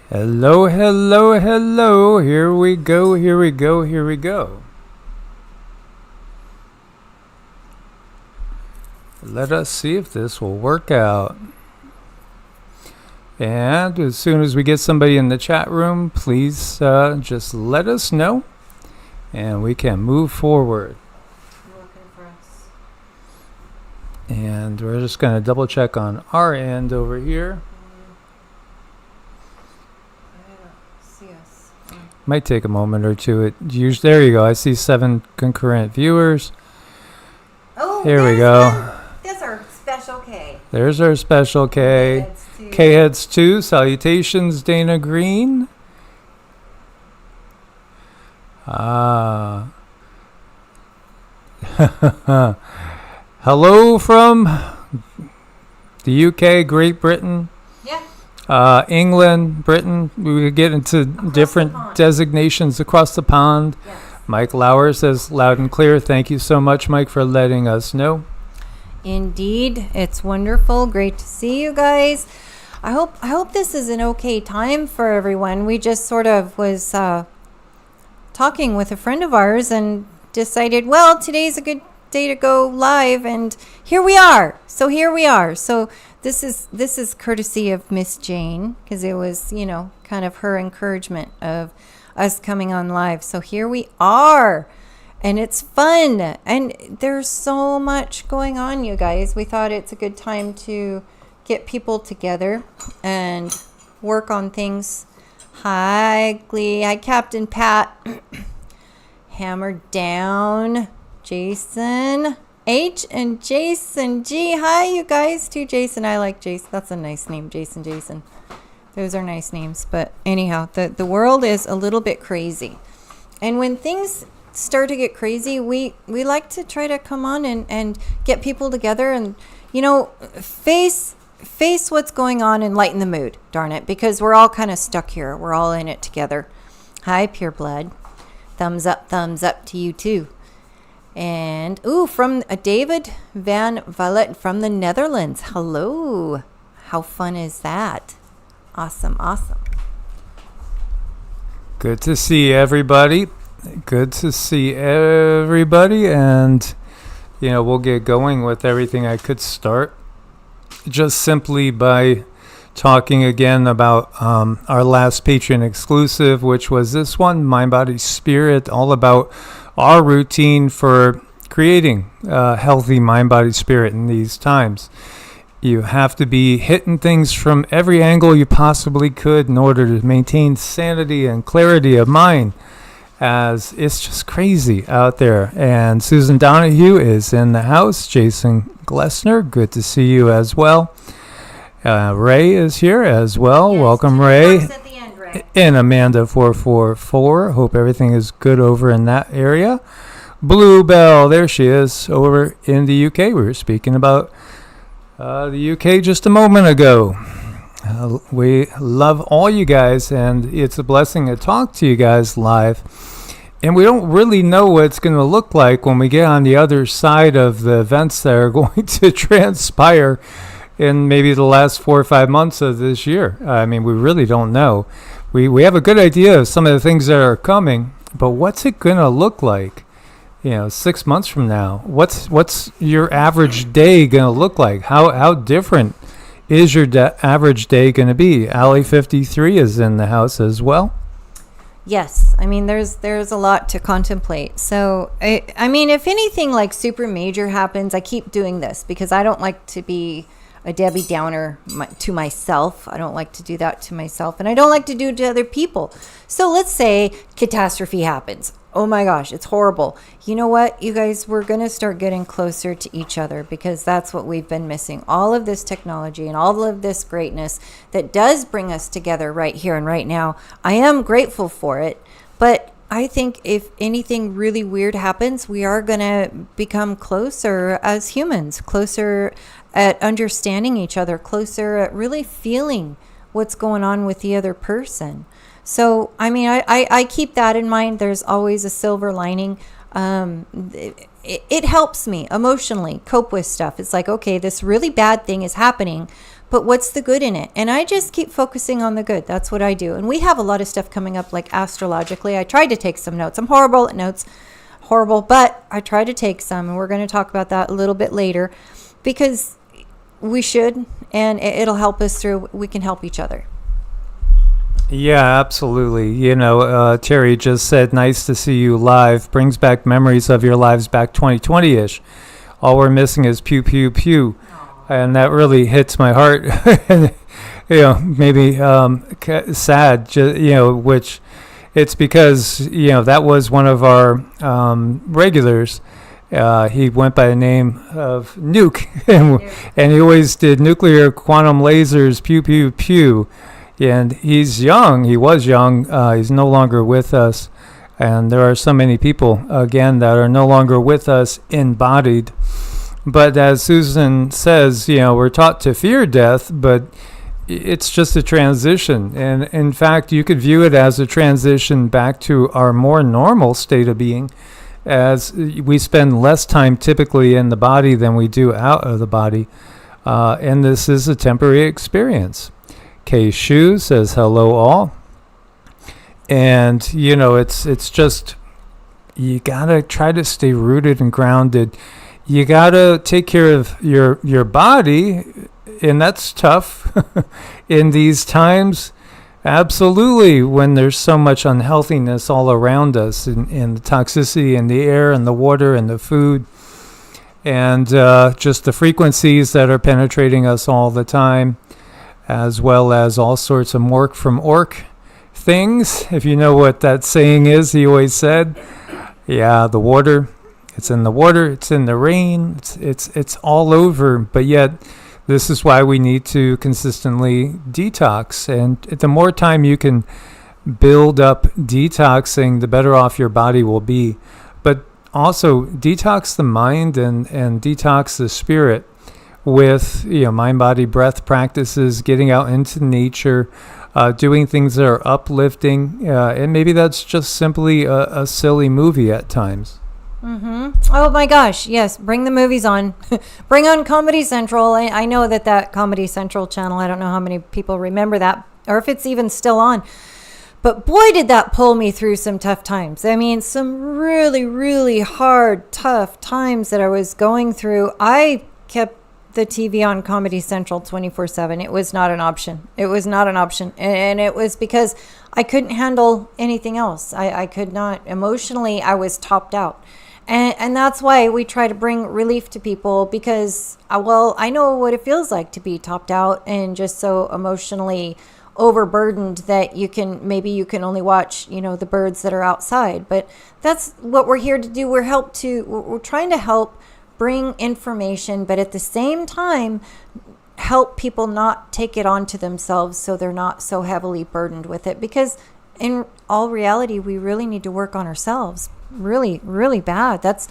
Hello, hello, hello. Here we go, here we go, here we go. Let us see if this will work out. And as soon as we get somebody in the chat room, please just let us know and we can move forward. Looking for us. And we're just going to double check on our end over here. Might take a moment or two. There you go. I see 7 concurrent viewers. Oh, here we go. There's our special K. There's our special K. K-Heads 2. Salutations, Dana Green. Hello from the UK, Great Britain. England, Britain, we could get into different designations across the pond. Yes. Mike Lauer says loud and clear. Thank you so much, Mike, for letting us know. Indeed, it's wonderful. Great to see you guys. I hope this is an okay time for everyone. We just sort of was talking with a friend of ours and decided, well, today's a good day to go live, and here we are. So this is courtesy of Miss Jane, because it was, kind of her encouragement of us coming on live. So here we are, and it's fun, and there's so much going on, you guys. We thought it's a good time to get people together and work on things. Hi, Glee. Hi, Captain Pat. Hammer down. Jason H and Jason G. Hi, you guys. Too, Jason. I like Jason. That's a nice name, Jason. Those are nice names. But anyhow, the world is a little bit crazy. And when things start to get crazy, we like to try to come on and get people together and, face what's going on and lighten the mood, darn it, because we're all kind of stuck here. We're all in it together. Hi, Pure Blood. Thumbs up to you too. And, from David Van Valet from the Netherlands. Hello. How fun is that? Awesome. Good to see everybody. And, we'll get going with everything. I could start just simply by talking again about our last Patreon exclusive, which was this one, Mind, Body, Spirit, all about our routine for creating a healthy mind, body, spirit in these times. You have to be hitting things from every angle you possibly could in order to maintain sanity and clarity of mind, as it's just crazy out there. And Susan Donahue is in the house. Jason Glessner, good to see you as well. Ray is here as well. Yes, welcome, Ray. And Amanda444. Hope everything is good over in that area. Bluebell, there she is over in the UK. We were speaking about the UK just a moment ago. We love all you guys, and it's a blessing to talk to you guys live. And we don't really know what it's going to look like when we get on the other side of the events that are going to transpire in maybe the last 4 or 5 months of this year. I mean, we really don't know. We have a good idea of some of the things that are coming, but what's it going to look like, 6 months from now? What's your average day going to look like? How different is your average day going to be? Ali 53 is in the house as well. Yes, I mean there's a lot to contemplate. So I mean, if anything like super major happens, I keep doing this because I don't like to be a Debbie Downer to myself. I don't like to do that to myself, and I don't like to do it to other people. So let's say catastrophe happens. Oh my gosh, it's horrible. You know what, you guys, we're going to start getting closer to each other, because that's what we've been missing. All of this technology and all of this greatness that does bring us together right here and right now. I am grateful for it, but I think if anything really weird happens, we are going to become closer as humans, closer at understanding each other, closer at really feeling what's going on with the other person. So, I mean, I keep that in mind. There's always a silver lining. It helps me emotionally cope with stuff. It's like, okay, this really bad thing is happening, but what's the good in it? And I just keep focusing on the good. That's what I do. And we have a lot of stuff coming up, like astrologically. I tried to take some notes. I'm horrible at notes, but I tried to take some, and we're going to talk about that a little bit later, because we should, and it'll help us through. We can help each other. Yeah, absolutely. Terry just said, nice to see you live. Brings back memories of your lives back 2020-ish. All we're missing is pew, pew, pew. And that really hits my heart. Maybe sad, which it's because, that was one of our regulars. He went by the name of Nuke. And he always did nuclear quantum lasers, pew, pew, pew. And he's young. He was young. He's no longer with us. And there are so many people, again, that are no longer with us embodied. But as Susan says, we're taught to fear death, but it's just a transition. And in fact, you could view it as a transition back to our more normal state of being, as we spend less time typically in the body than we do out of the body. And this is a temporary experience. Kay Shu says, hello all. And, it's just, you got to try to stay rooted and grounded. You got to take care of your body, and that's tough in these times. Absolutely, when there's so much unhealthiness all around us, and the toxicity in the air and the water and the food, and just the frequencies that are penetrating us all the time, as well as all sorts of mork from orc things. If you know what that saying is, he always said, yeah, the water, it's in the water, it's in the rain, it's all over. But yet, this is why we need to consistently detox. And the more time you can build up detoxing, the better off your body will be. But also, detox the mind and detox the spirit with mind, body, breath practices, getting out into nature, doing things that are uplifting, and maybe that's just simply a silly movie at times. Oh my gosh, yes, bring the movies on. Bring on Comedy Central. I know that Comedy Central channel, I don't know how many people remember that, or if it's even still on. But boy, did that pull me through some tough times. I mean, some really, really hard, tough times that I was going through. I kept the TV on Comedy Central 24/7. It was not an option. It was not an option. And it was because I couldn't handle anything else. I could not. Emotionally, I was topped out. And that's why we try to bring relief to people, because, I know what it feels like to be topped out and just so emotionally overburdened that you can only watch, the birds that are outside. But that's what we're here to do. We're trying to help bring information, but at the same time, help people not take it onto themselves so they're not so heavily burdened with it. Because in all reality, we really need to work on ourselves. Really, really bad. That's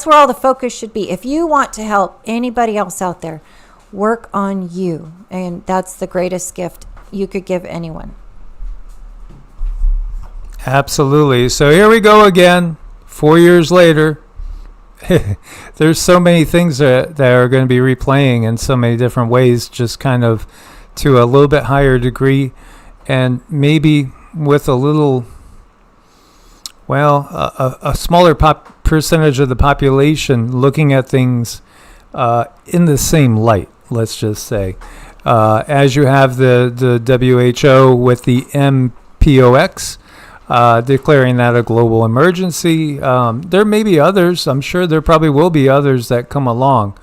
where all the focus should be. If you want to help anybody else out there, work on you. And that's the greatest gift you could give anyone. Absolutely. So here we go again, 4 years later. There's so many things that are going to be replaying in so many different ways, just kind of to a little bit higher degree, and maybe with a little, a smaller percentage of the population looking at things in the same light, let's just say. As you have the WHO with the MPOX, declaring that a global emergency. There may be others. I'm sure there probably will be others that come along.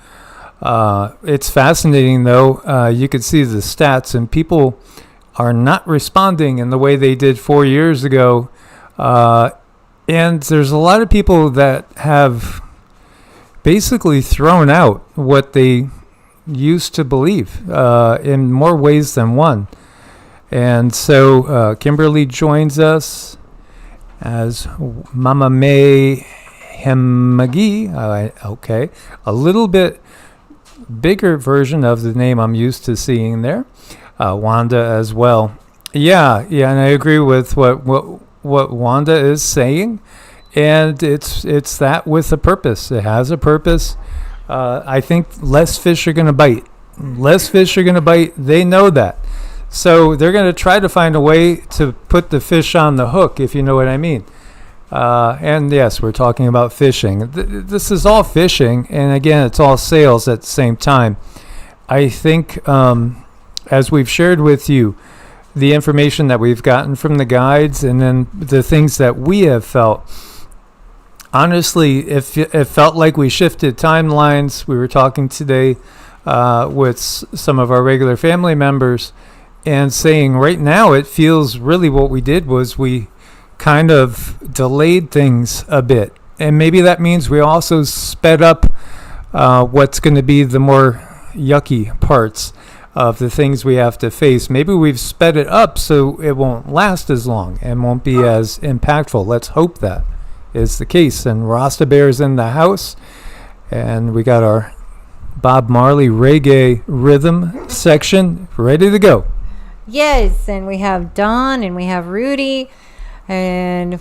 It's fascinating, though. You could see the stats, and people are not responding in the way they did 4 years ago. And there's a lot of people that have basically thrown out what they used to believe in more ways than one. And so Kimberly joins us as Mama May Hemagi. Okay. A little bit bigger version of the name I'm used to seeing there. Wanda as well. Yeah, and I agree with what Wanda is saying. And it's that with a purpose. It has a purpose. I think less fish are going to bite less fish are going to bite. They know that. So they're going to try to find a way to put the fish on the hook, if you know what I mean. And yes, we're talking about fishing. This is all fishing, and again, it's all sales at the same time. I think, as we've shared with you, the information that we've gotten from the guides, and then the things that we have felt, honestly, it felt like we shifted timelines. We were talking today with some of our regular family members, and saying right now it feels really what we did was we kind of delayed things a bit. And maybe that means we also sped up what's going to be the more yucky parts of the things we have to face. Maybe we've sped it up so it won't last as long and won't be as impactful. Let's hope that is the case. And Rasta Bear's in the house, and we got our Bob Marley reggae rhythm section ready to go. Yes, and we have Dawn, and we have Rudy, and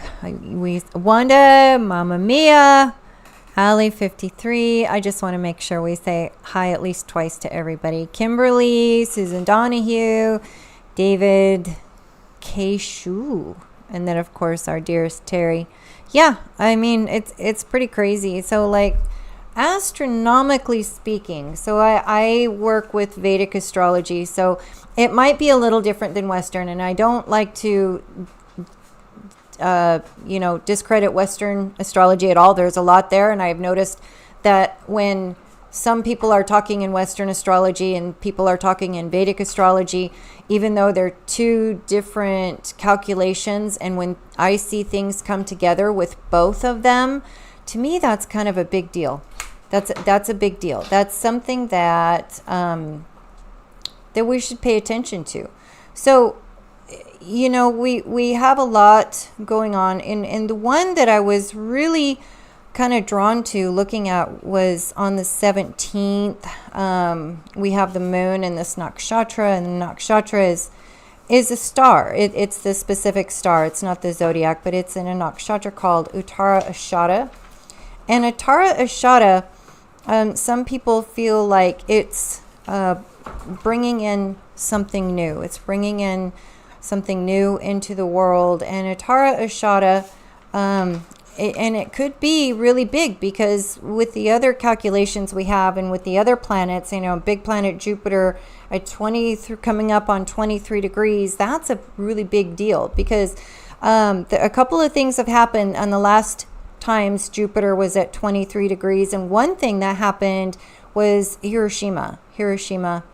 Wanda, Mama Mia, Ali 53. I just want to make sure we say hi at least twice to everybody. Kimberly, Susan Donahue, David Keishu, and then of course our dearest Terry. Yeah, I mean it's pretty crazy. So like astronomically speaking, so I work with Vedic astrology, so it might be a little different than Western, and I don't like to discredit Western astrology at all. There's a lot there, and I've noticed that when some people are talking in Western astrology and people are talking in Vedic astrology, even though they're two different calculations, and when I see things come together with both of them, to me that's kind of a big deal. That's a big deal. That's something that that we should pay attention to. So, you know, we have a lot going on, and the one that I was really kind of drawn to looking at was on the 17th. We have the moon in this nakshatra, and the nakshatra is a star. It's the specific star. It's not the zodiac, but it's in a nakshatra called Uttara Ashada. And Uttara Ashada, some people feel like it's bringing in something new. It's bringing in something new into the world. And Uttara Ashada, and it could be really big, because with the other calculations we have and with the other planets, you know, big planet Jupiter at coming up on 23 degrees, that's a really big deal, because a couple of things have happened on the last times Jupiter was at 23 degrees. And one thing that happened was Hiroshima.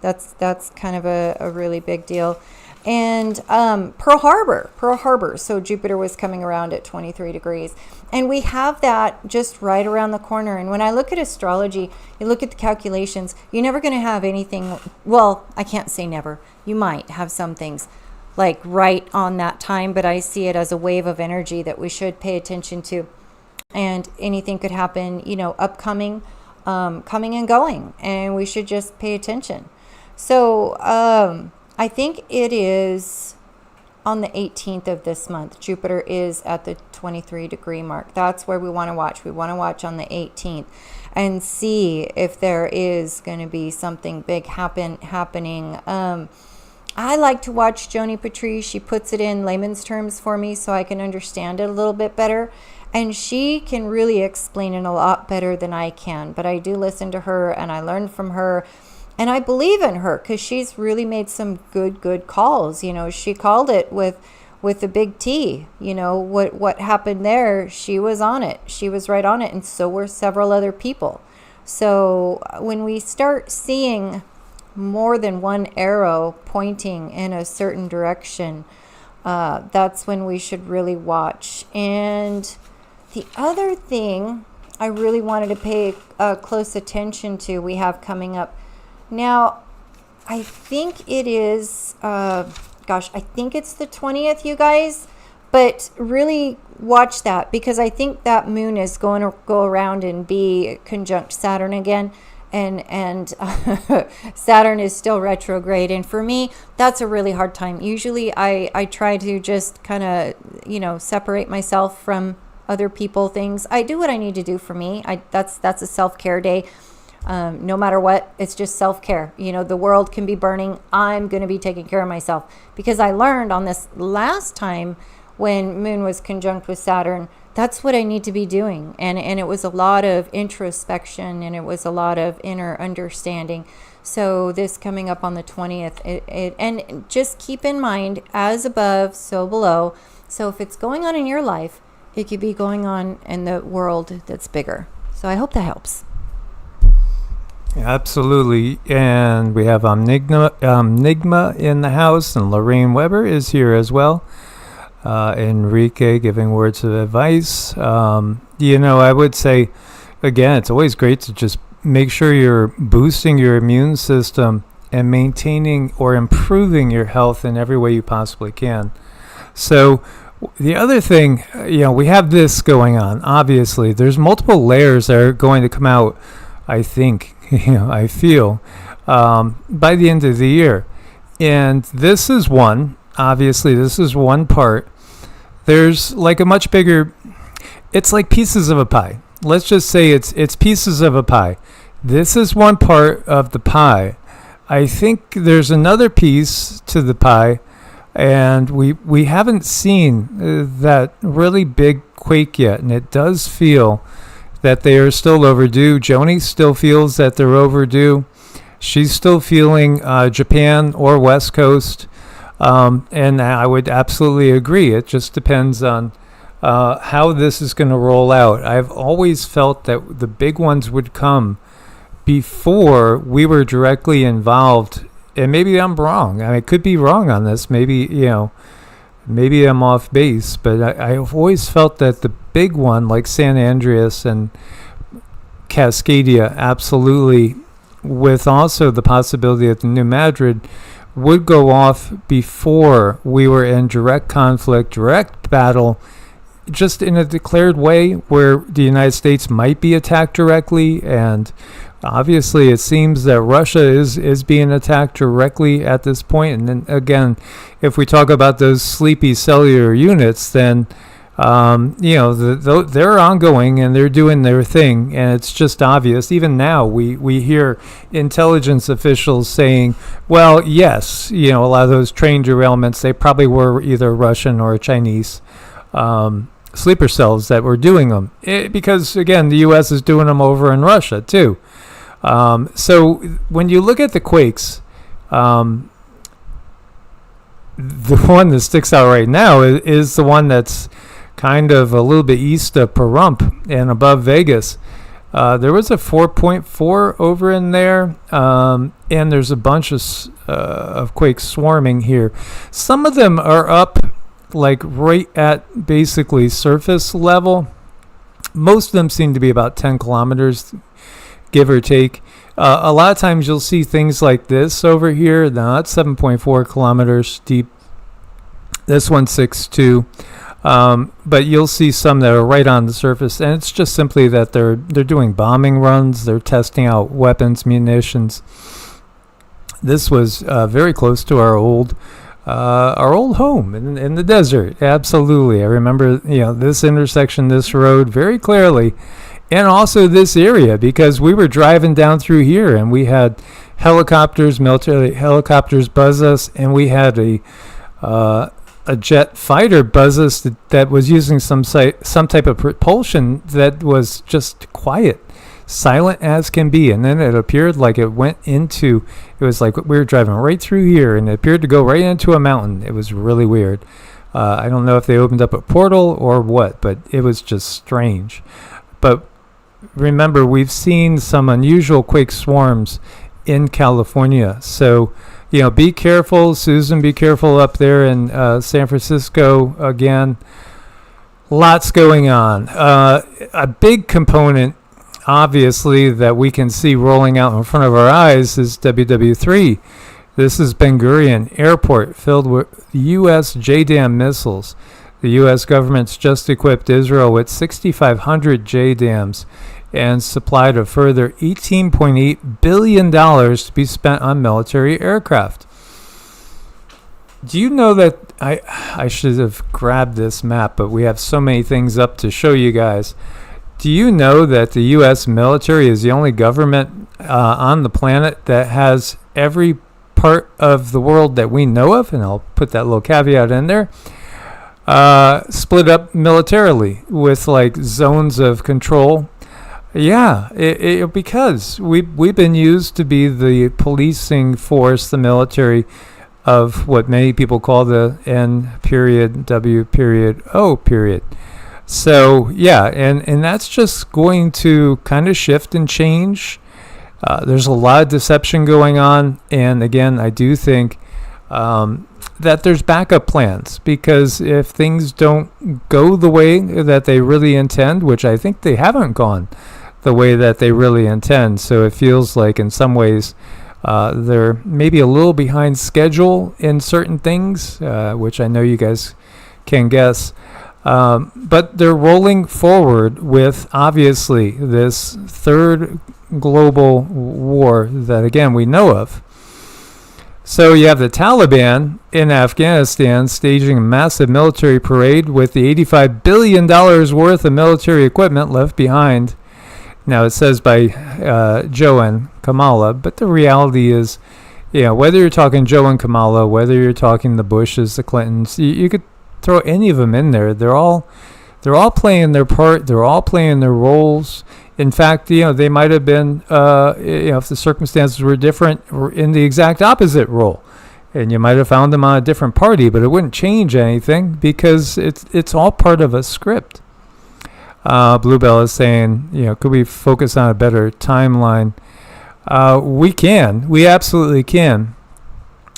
That's kind of a really big deal. And Pearl Harbor. So Jupiter was coming around at 23 degrees. And we have that just right around the corner. And when I look at astrology, you look at the calculations, you're never going to have anything. Well, I can't say never. You might have some things like right on that time, but I see it as a wave of energy that we should pay attention to. And anything could happen, you know, upcoming, coming and going. And we should just pay attention. So I think it is on the 18th of this month. Jupiter is at the 23 degree mark. That's where we want to watch. We want to watch on the 18th and see if there is going to be something big happening. I like to watch Joni Patry. She puts it in layman's terms for me so I can understand it a little bit better. And she can really explain it a lot better than I can. But I do listen to her, and I learn from her. And I believe in her because she's really made some good calls. You know, she called it with the big T. You know, what happened there, she was on it. She was right on it. And so were several other people. So when we start seeing more than one arrow pointing in a certain direction, that's when we should really watch. And the other thing I really wanted to pay close attention to, we have coming up. Now, I think it is, I think it's the 20th, you guys. But really watch that, because I think that moon is going to go around and be conjunct Saturn again. And Saturn is still retrograde. And for me, that's a really hard time. Usually I try to just kind of, you know, separate myself from other people things. I do what I need to do for me. That's a self-care day. No matter what, it's just self-care. The world can be burning. I'm going to be taking care of myself, because I learned on this last time when Moon was conjunct with Saturn, that's what I need to be doing. And it was a lot of introspection, and it was a lot of inner understanding. So this coming up on the 20th, and just keep in mind, as above, so below. So if it's going on in your life, it could be going on in the world that's bigger. So I hope that helps. Absolutely. And we have Omnigma in the house, and Lorraine Weber is here as well. Enrique giving words of advice. I would say, again, it's always great to just make sure you're boosting your immune system and maintaining or improving your health in every way you possibly can. So the other thing, we have this going on. Obviously, there's multiple layers that are going to come out, I think, I feel, by the end of the year. And this is one. Obviously, this is one part. There's like a much bigger, it's like pieces of a pie. Let's just say it's pieces of a pie. This is one part of the pie. I think there's another piece to the pie, and we haven't seen that really big quake yet, and it does feel that they are still overdue. Joni still feels that they're overdue. She's still feeling Japan or West Coast, and I would absolutely agree. It just depends on how this is going to roll out. I've always felt that the big ones would come before we were directly involved, and maybe I'm wrong. I could be wrong on this. Maybe I'm off base, but I've always felt that the big one, like San Andreas and Cascadia, absolutely, with also the possibility that the New Madrid would go off before we were in direct conflict, direct battle, just in a declared way where the United States might be attacked directly. And obviously it seems that Russia is being attacked directly at this point. And then again, if we talk about those sleepy cellular units, then they're ongoing and they're doing their thing, and it's just obvious. Even now, we hear intelligence officials saying, well, yes, a lot of those train derailments, they probably were either Russian or Chinese sleeper cells that were doing them, because again, the U.S. is doing them over in Russia too. So when you look at the quakes, the one that sticks out right now is the one that's kind of a little bit east of Pahrump and above Vegas. There was a 4.4 over in there, and there's a bunch of quakes swarming here. Some of them are up like right at basically surface level. Most of them seem to be about 10 kilometers, give or take. A lot of times you'll see things like this over here. Now that's 7.4 kilometers deep. This one's 6.2. But you'll see some that are right on the surface, and it's just simply that they're doing bombing runs. They're testing out weapons, munitions. This was very close to our old home in the desert. Absolutely, I remember this intersection, this road very clearly, and also this area, because we were driving down through here and we had helicopters, military helicopters buzz us, and we had a jet fighter buzz us that was using some type of propulsion that was just quiet, silent as can be. And then it appeared like it was like we were driving right through here, and it appeared to go right into a mountain. It was really weird. I don't know if they opened up a portal or what, but it was just strange. But remember, we've seen some unusual quake swarms in California. So be careful, Susan. Be careful up there in San Francisco. Again, lots going on. A big component, obviously, that we can see rolling out in front of our eyes is WW3. This is Ben Gurion Airport filled with U.S. JDAM missiles. The U.S. government's just equipped Israel with 6,500 JDAMs and supplied a further $18.8 billion to be spent on military aircraft. Do you know that I should have grabbed this map, but we have so many things up to show you guys. Do you know that the U.S. military is the only government on the planet that has every part of the world that we know of, and I'll put that little caveat in there, split up militarily with like zones of control? Yeah, because we've been used to be the policing force, the military, of what many people call the N period, W period, O period. So, yeah, and that's just going to kind of shift and change. There's a lot of deception going on. And again, I do think that there's backup plans, because if things don't go the way that they really intend, which I think they haven't gone the way that they really intend. So it feels like in some ways they're maybe a little behind schedule in certain things, which I know you guys can guess. But they're rolling forward with, obviously, this third global war that, again, we know of. So you have the Taliban in Afghanistan staging a massive military parade with the $85 billion worth of military equipment left behind. Now, it says by Joe and Kamala, but the reality is, whether you're talking Joe and Kamala, whether you're talking the Bushes, the Clintons, you could throw any of them in there. They're all playing their part. They're all playing their roles. In fact, they might have been, if the circumstances were different, in the exact opposite role, and you might have found them on a different party, but it wouldn't change anything because it's all part of a script. Bluebell is saying, could we focus on a better timeline? We can. We absolutely can.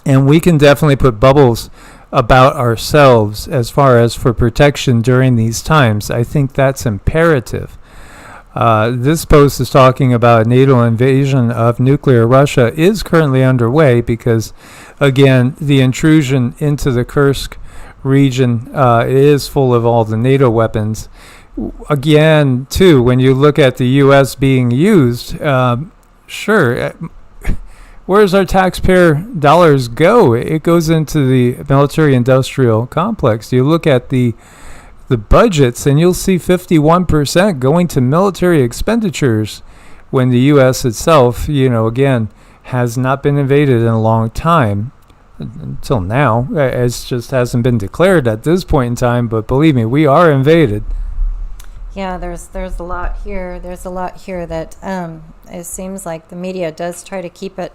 And we can definitely put bubbles about ourselves as far as for protection during these times. I think that's imperative. This post is talking about a NATO invasion of nuclear Russia is currently underway because, again, the intrusion into the Kursk region is full of all the NATO weapons. Again, too, when you look at the U.S. being used, sure, where does our taxpayer dollars go? It goes into the military-industrial complex. You look at the budgets, and you'll see 51% going to military expenditures when the U.S. itself, again, has not been invaded in a long time. Until now, it just hasn't been declared at this point in time, but believe me, we are invaded. Yeah, there's a lot here. There's a lot here that it seems like the media does try to keep it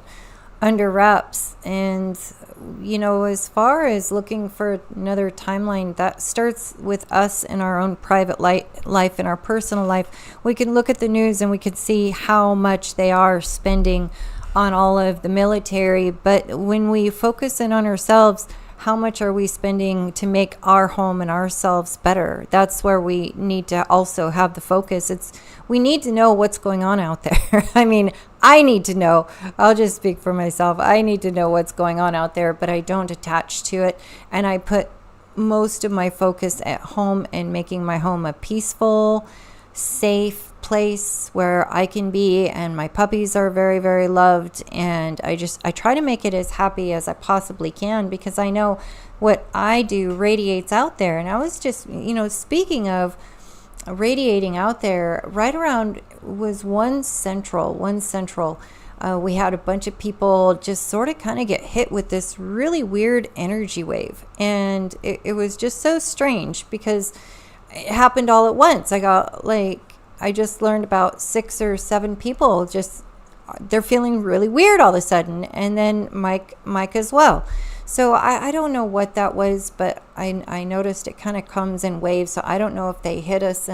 under wraps. And, as far as looking for another timeline, that starts with us in our own private life, in our personal life. We can look at the news and we can see how much they are spending on all of the military. But when we focus in on ourselves, how much are we spending to make our home and ourselves better? That's where we need to also have the focus. We need to know what's going on out there. I mean, I need to know. I'll just speak for myself. I need to know what's going on out there, but I don't attach to it. And I put most of my focus at home and making my home a peaceful, safe place where I can be, and my puppies are very, very loved, and I try to make it as happy as I possibly can, because I know what I do radiates out there. And I was just, speaking of radiating out there, right around was one central, we had a bunch of people just sort of kind of get hit with this really weird energy wave, and it was just so strange because it happened all at once. I just learned about 6 or 7 people they're feeling really weird all of a sudden, and then Mike as well. So I don't know what that was, but I noticed it kind of comes in waves. So I don't know if they hit us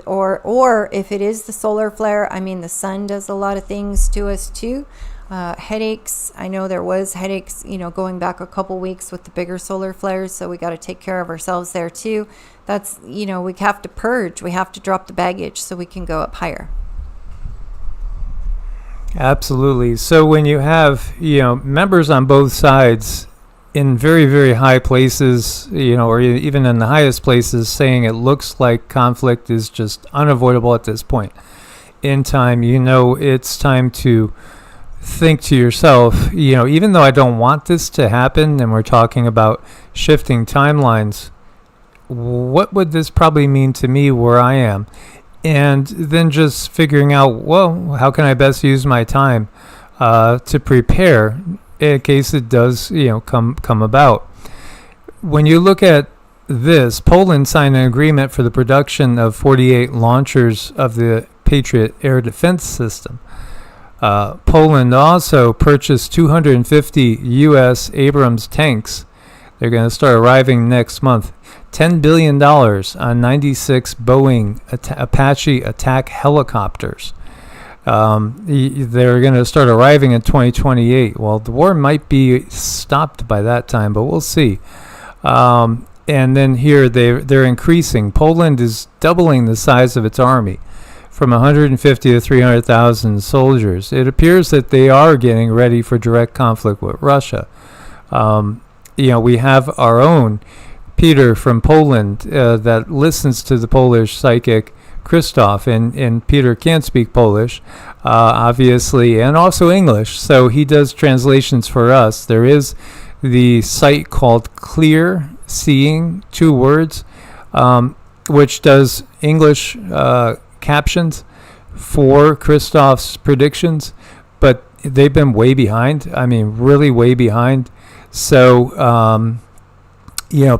or if it is the solar flare. I mean, the sun does a lot of things to us too. Headaches. I know there was headaches, going back a couple weeks with the bigger solar flares. So we got to take care of ourselves there too. That's, we have to purge. We have to drop the baggage so we can go up higher. Absolutely. So when you have, members on both sides in very, very high places, or even in the highest places, saying it looks like conflict is just unavoidable at this point in time, it's time to think to yourself, even though I don't want this to happen, and we're talking about shifting timelines, what would this probably mean to me where I am? and then just figuring out, well, how can I best use my time to prepare in case it does, come about. When you look at this, Poland signed an agreement for the production of 48 launchers of the Patriot air defense system. Poland also purchased 250 U.S. Abrams tanks. They're going to start arriving next month. $10 billion on 96 Boeing Apache attack helicopters. They're going to start arriving in 2028. Well, the war might be stopped by that time, but we'll see. And then here they're increasing. Poland is doubling the size of its army from 150 to 300,000 soldiers. It appears that they are getting ready for direct conflict with Russia. We have our own Peter from Poland that listens to the Polish psychic Christoph, and Peter can't speak Polish, obviously, and also English, so he does translations for us. There is the site called Clear Seeing, 2 words, which does English captions for Christoph's predictions, but they've been way behind. I mean, really way behind. So,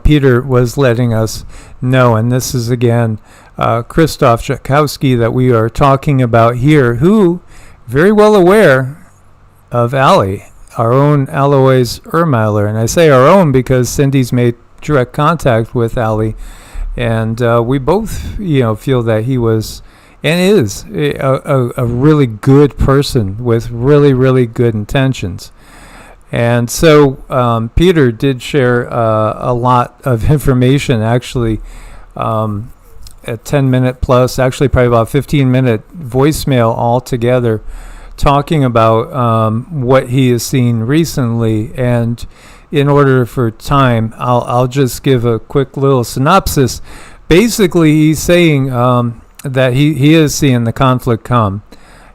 Peter was letting us know, and this is again Christoph Tchaikovsky that we are talking about here, who very well aware of Ali, our own ALOIS Irlmaier. And I say our own because Cindy's made direct contact with Ali, and we both, feel that he was and is a really good person with really, really good intentions. And so Peter did share a lot of information, actually, a 10-minute plus, actually probably about 15-minute voicemail altogether, talking about what he has seen recently. And in order for time, I'll just give a quick little synopsis. Basically, he's saying that he is seeing the conflict come.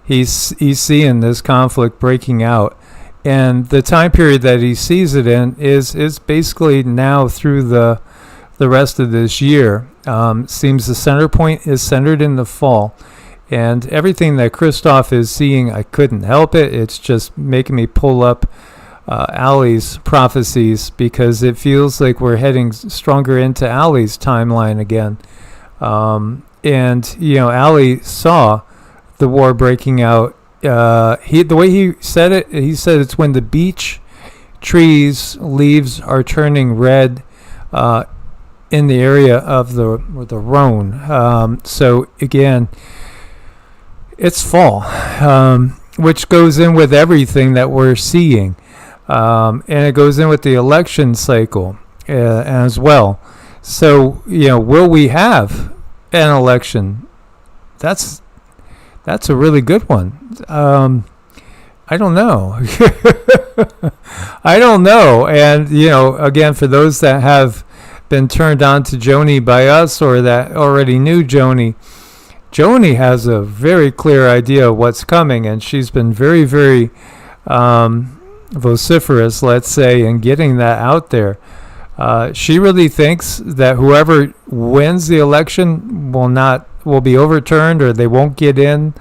He's seeing this conflict breaking out. And the time period that he sees it in is basically now through the rest of this year. Seems the center point is centered in the fall. And everything that Christoph is seeing, I couldn't help it. It's just making me pull up Ali's prophecies, because it feels like we're heading stronger into Ali's timeline again. And Ali saw the war breaking out. The way he said it, he said it's when the beech trees leaves are turning red in the area of the Rhone. So again, it's fall, which goes in with everything that we're seeing, and it goes in with the election cycle as well. So will we have an election? That's a really good one. I don't know. I don't know. And, again, for those that have been turned on to Joni by us, or that already knew Joni has a very clear idea of what's coming, and she's been very, very vociferous, let's say, in getting that out there. She really thinks that whoever wins the election will be overturned, or they won't get in,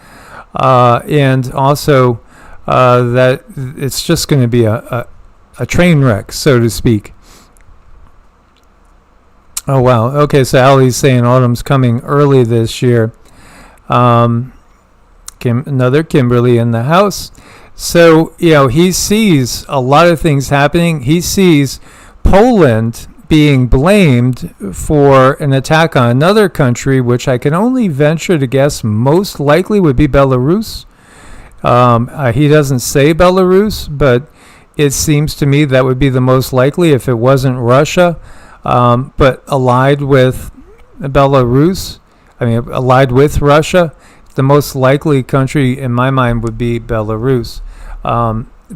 and also that it's just going to be a train wreck, so to speak. Oh, wow. Okay, so Ali's saying autumn's coming early this year. Another Kimberly in the house. So, he sees a lot of things happening. He sees Poland being blamed for an attack on another country, which I can only venture to guess most likely would be Belarus. He doesn't say Belarus, but it seems to me that would be the most likely if it wasn't Russia, but allied with Belarus. Allied with Russia. The most likely country in my mind would be Belarus.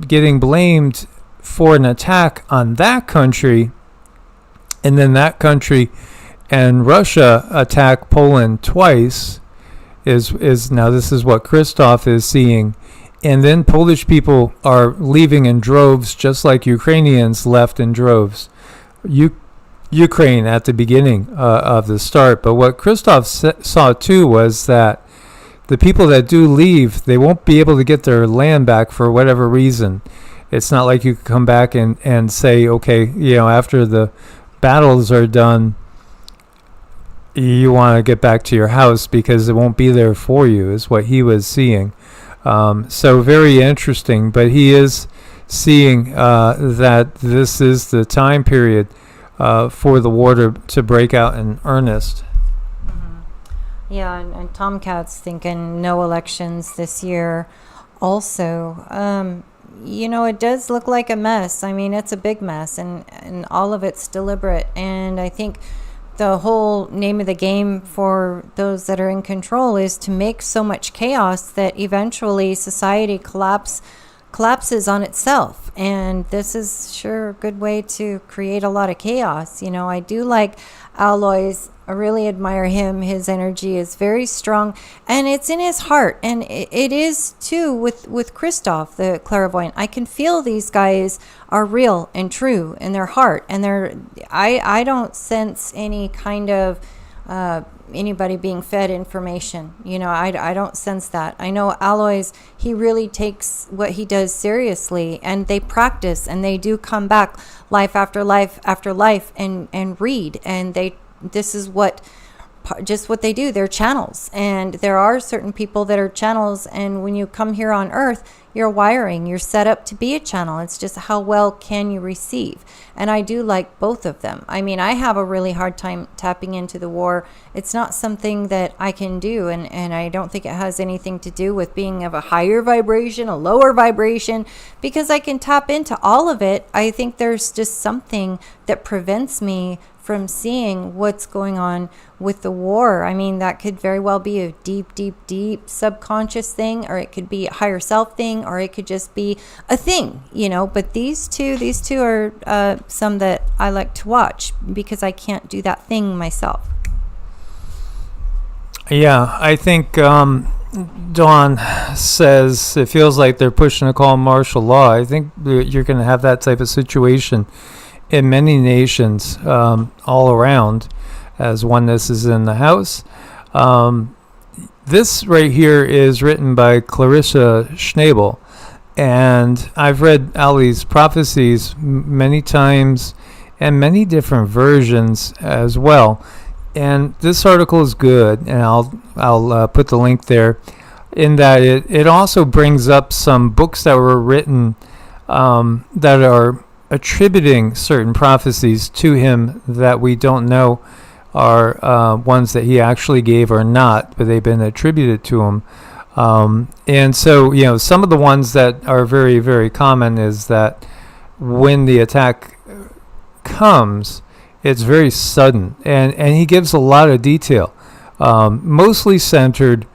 Getting blamed for an attack on that country, and then that country and Russia attack Poland twice, is now this is what Christoph is seeing. And then Polish people are leaving in droves, just like Ukrainians left in droves. Ukraine at the beginning of the start. But what Christoph saw too was that the people that do leave, they won't be able to get their land back for whatever reason. It's not like you can come back and say, okay, after the battles are done, you want to get back to your house because it won't be there for you, is what he was seeing. So very interesting. But he is seeing that this is the time period for the war to break out in earnest. Yeah, and Tomcat's thinking no elections this year also. It does look like a mess. I mean, it's a big mess, and all of it's deliberate. And I think the whole name of the game for those that are in control is to make so much chaos that eventually society collapses on itself. And this is sure a good way to create a lot of chaos. I do like ALOIS. I really admire him. His energy is very strong, and it's in his heart. And it is too with Christoph, the clairvoyant. I can feel these guys are real and true in their heart, and I don't sense any kind of anybody being fed information. I don't sense that. I know ALOIS, he really takes what he does seriously, and they practice, and they do come back life after life after life and read, and this is just what they do. They're channels, and there are certain people that are channels, and when you come here on earth, you're you're set up to be a channel. It's just how well can you receive. And I do like both of them. I mean, I have a really hard time tapping into the war. It's not something that I can do, and I don't think it has anything to do with being of a higher vibration, a lower vibration, because I can tap into all of it. I think there's just something that prevents me from seeing what's going on with the war. I mean, that could very well be a deep, deep, deep subconscious thing, or it could be a higher self thing, or it could just be a thing, but these two are some that I like to watch because I can't do that thing myself. Yeah, I think Dawn says it feels like they're pushing a call martial law. I think you're going to have that type of situation in many nations all around, as oneness is in the house. This right here is written by Clarissa Schnabel, and I've read Ali's prophecies many times and many different versions as well. And this article is good, and I'll put the link there, in that it also brings up some books that were written that are attributing certain prophecies to him that we don't know are ones that he actually gave or not, but they've been attributed to him. And so, some of the ones that are very, very common is that when the attack comes, it's very sudden, and he gives a lot of detail, mostly centered,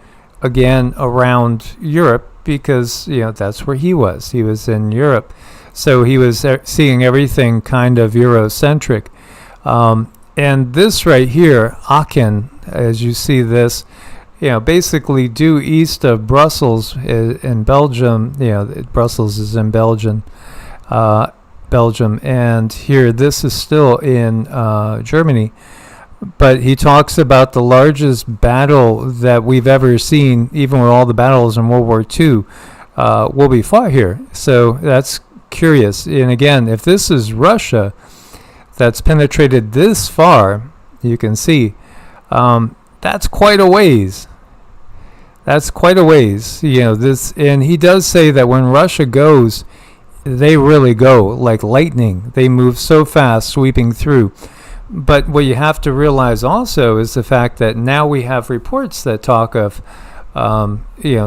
again, around Europe, because, that's where he was. He was in Europe. So he was seeing everything kind of Eurocentric. And this right here, Aachen, as you see this, basically due east of Brussels in Belgium. Brussels is in Belgium. And here, this is still in Germany. But he talks about the largest battle that we've ever seen, even with all the battles in World War II, will be fought here. So that's curious. And again, if this is Russia that's penetrated this far, you can see that's quite a ways. That's quite a ways. And he does say that when Russia goes, they really go like lightning. They move so fast, sweeping through. But what you have to realize also is the fact that now we have reports that talk of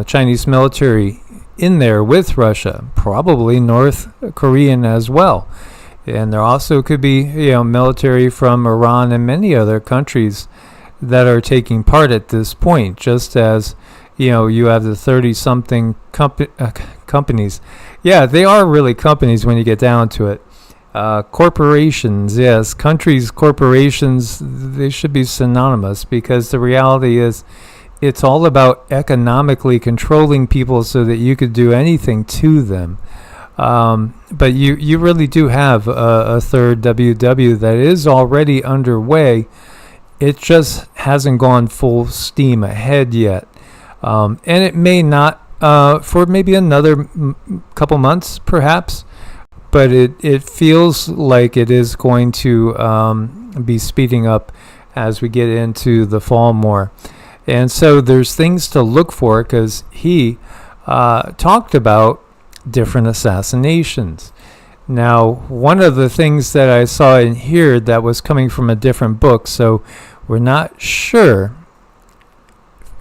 Chinese military in there with Russia, probably North Korean as well. And there also could be, military from Iran and many other countries that are taking part at this point, just as, you have the 30-something companies. Yeah, they are really companies when you get down to it. Corporations, yes, countries, corporations, they should be synonymous, because the reality is it's all about economically controlling people so that you could do anything to them. But you really do have a third WW that is already underway. It just hasn't gone full steam ahead yet. And it may not for maybe another couple months, perhaps. But it feels like it is going to be speeding up as we get into the fall more. And so there's things to look for, because he talked about different assassinations. Now, one of the things that I saw in here that was coming from a different book, so we're not sure,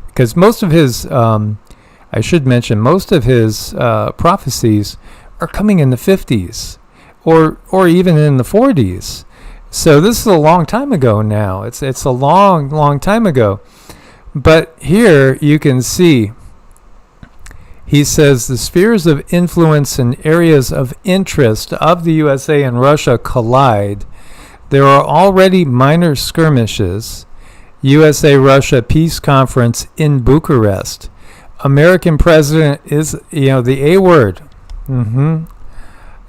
because most of his, I should mention, most of his prophecies are coming in the 50s or even in the 40s. So this is a long time ago now. It's a long time ago. But here you can see, he says the spheres of influence and areas of interest of the USA and Russia collide. There are already minor skirmishes. USA-Russia Peace Conference in Bucharest. American president is, the A word.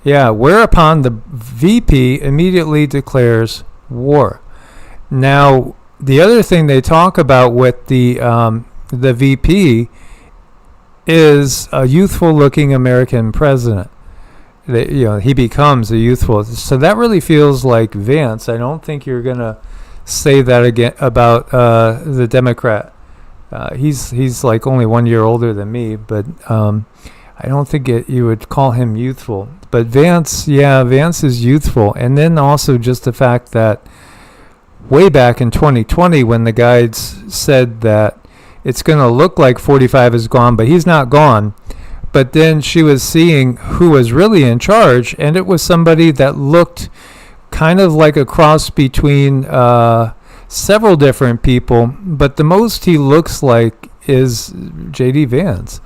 Yeah, whereupon the VP immediately declares war. Now, the other thing they talk about with the VP is a youthful-looking American president. He becomes a youthful. So that really feels like Vance. I don't think you're gonna say that again about the Democrat. He's like only 1 year older than me, but I don't think you would call him youthful. But Vance is youthful. And then also just the fact that way back in 2020, when the guides said that it's going to look like 45 is gone, but he's not gone. But then she was seeing who was really in charge, and it was somebody that looked kind of like a cross between several different people, but the most he looks like is J.D. Vance.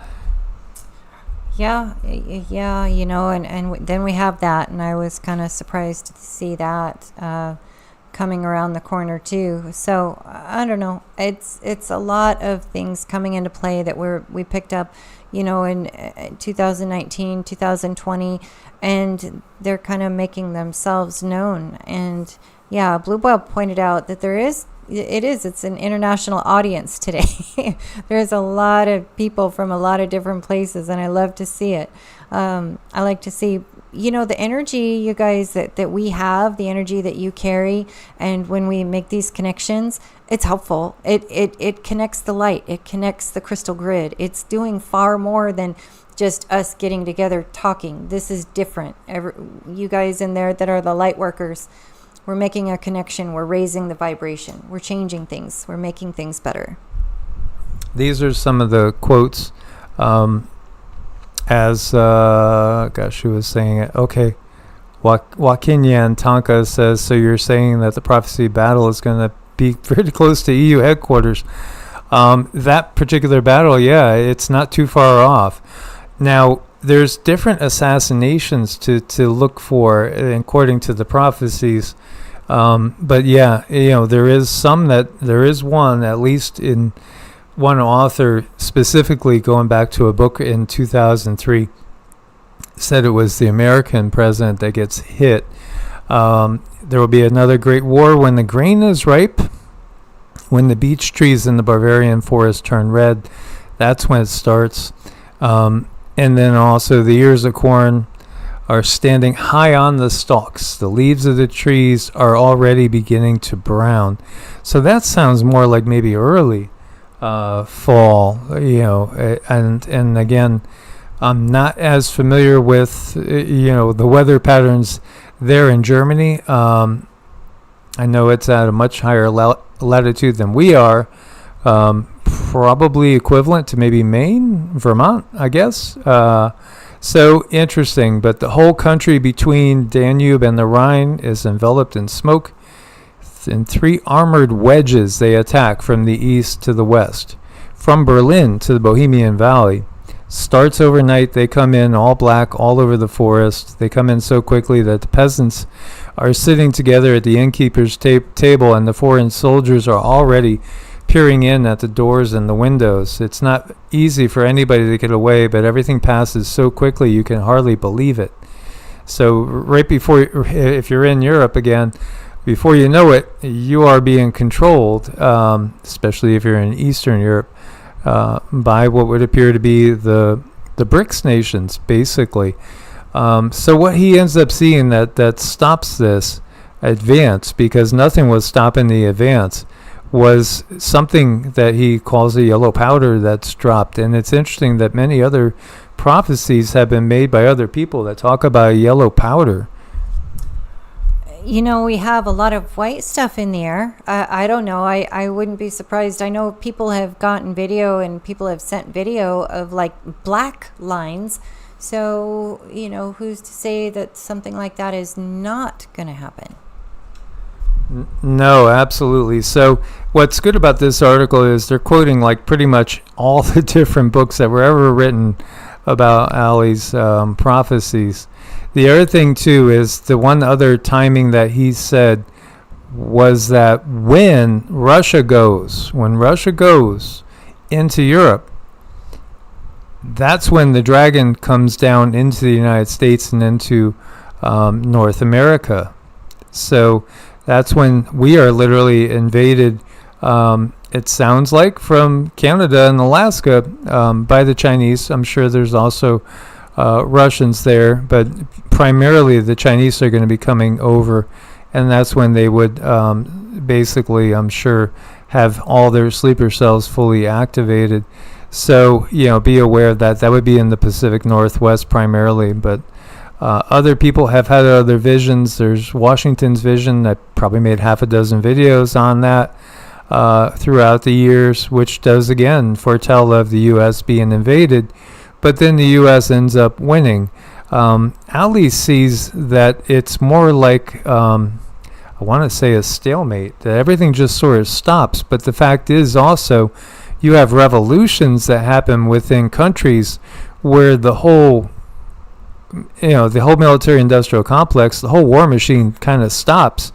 Yeah, and then we have that, and I was kind of surprised to see that coming around the corner too. So I don't know. It's a lot of things coming into play that we picked up, in 2019, 2020, and they're kind of making themselves known. And yeah, Blue Bob pointed out that it's an international audience today. There's a lot of people from a lot of different places, and I love to see it. I like to see, the energy, you guys, that we have, the energy that you carry, and when we make these connections, it's helpful. It connects the light. It connects the crystal grid. It's doing far more than just us getting together talking. This is different. You guys in there that are the light workers, we're making a connection. We're raising the vibration. We're changing things. We're making things better. These are some of the quotes. Who was saying it? Okay. Joaquinian Tanka says, so you're saying that the prophecy battle is going to be pretty close to EU headquarters. That particular battle, it's not too far off. Now, there's different assassinations to look for according to the prophecies. But there is one, at least in one author specifically going back to a book in 2003, said it was the American president that gets hit. There will be another great war when the grain is ripe, when the beech trees in the Bavarian forest turn red. That's when it starts. And then also the ears of corn are standing high on the stalks. The leaves of the trees are already beginning to brown. So that sounds more like maybe early fall, and again, I'm not as familiar with, the weather patterns there in Germany. I know it's at a much higher latitude than we are, probably equivalent to maybe Maine, Vermont, I guess. So interesting, but the whole country between Danube and the Rhine is enveloped in smoke. In 3 armored wedges they attack from the east to the west. From Berlin to the Bohemian Valley. Starts overnight, they come in all black all over the forest. They come in so quickly that the peasants are sitting together at the innkeeper's table, and the foreign soldiers are already peering in at the doors and the windows. It's not easy for anybody to get away, but everything passes so quickly you can hardly believe it. So right before, if you're in Europe again, before you know it, you are being controlled, especially if you're in Eastern Europe, by what would appear to be the BRICS nations, basically. So what he ends up seeing that stops this advance, because nothing was stopping the advance, was something that he calls a yellow powder that's dropped. And it's interesting that many other prophecies have been made by other people that talk about a yellow powder. You know, we have a lot of white stuff in the air. I don't know. I wouldn't be surprised. I know people have gotten video and people have sent video of like black lines. So, you know, who's to say that something like that is not going to happen? No, absolutely. So what's good about this article is they're quoting like pretty much all the different books that were ever written about ALOIS prophecies. The other thing too is the one other timing that he said was that when Russia goes into Europe, that's when the dragon comes down into the United States and into North America. So that's when we are literally invaded, it sounds like, from Canada and Alaska by the Chinese. I'm sure there's also Russians there, but primarily the Chinese are going to be coming over, and that's when they would basically, I'm sure, have all their sleeper cells fully activated. So, you know, be aware of that. That would be in the Pacific Northwest primarily, but other people have had other visions. There's Washington's vision. I probably made half a dozen videos on that throughout the years, which does, again, foretell of the U.S. being invaded. But then the U.S. ends up winning. ALOIS sees that it's more like, I want to say a stalemate, that everything just sort of stops. But the fact is also you have revolutions that happen within countries where the whole military-industrial complex, the whole war machine kind of stops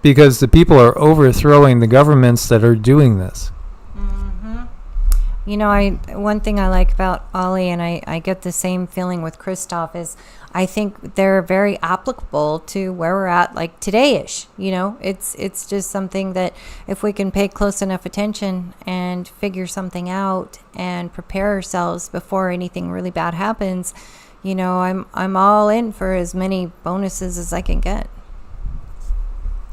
because the people are overthrowing the governments that are doing this. You know, one thing I like about Ollie, and I get the same feeling with Christoph, is I think they're very applicable to where we're at, like today-ish. You know, it's just something that if we can pay close enough attention and figure something out and prepare ourselves before anything really bad happens, you know, I'm all in for as many bonuses as I can get.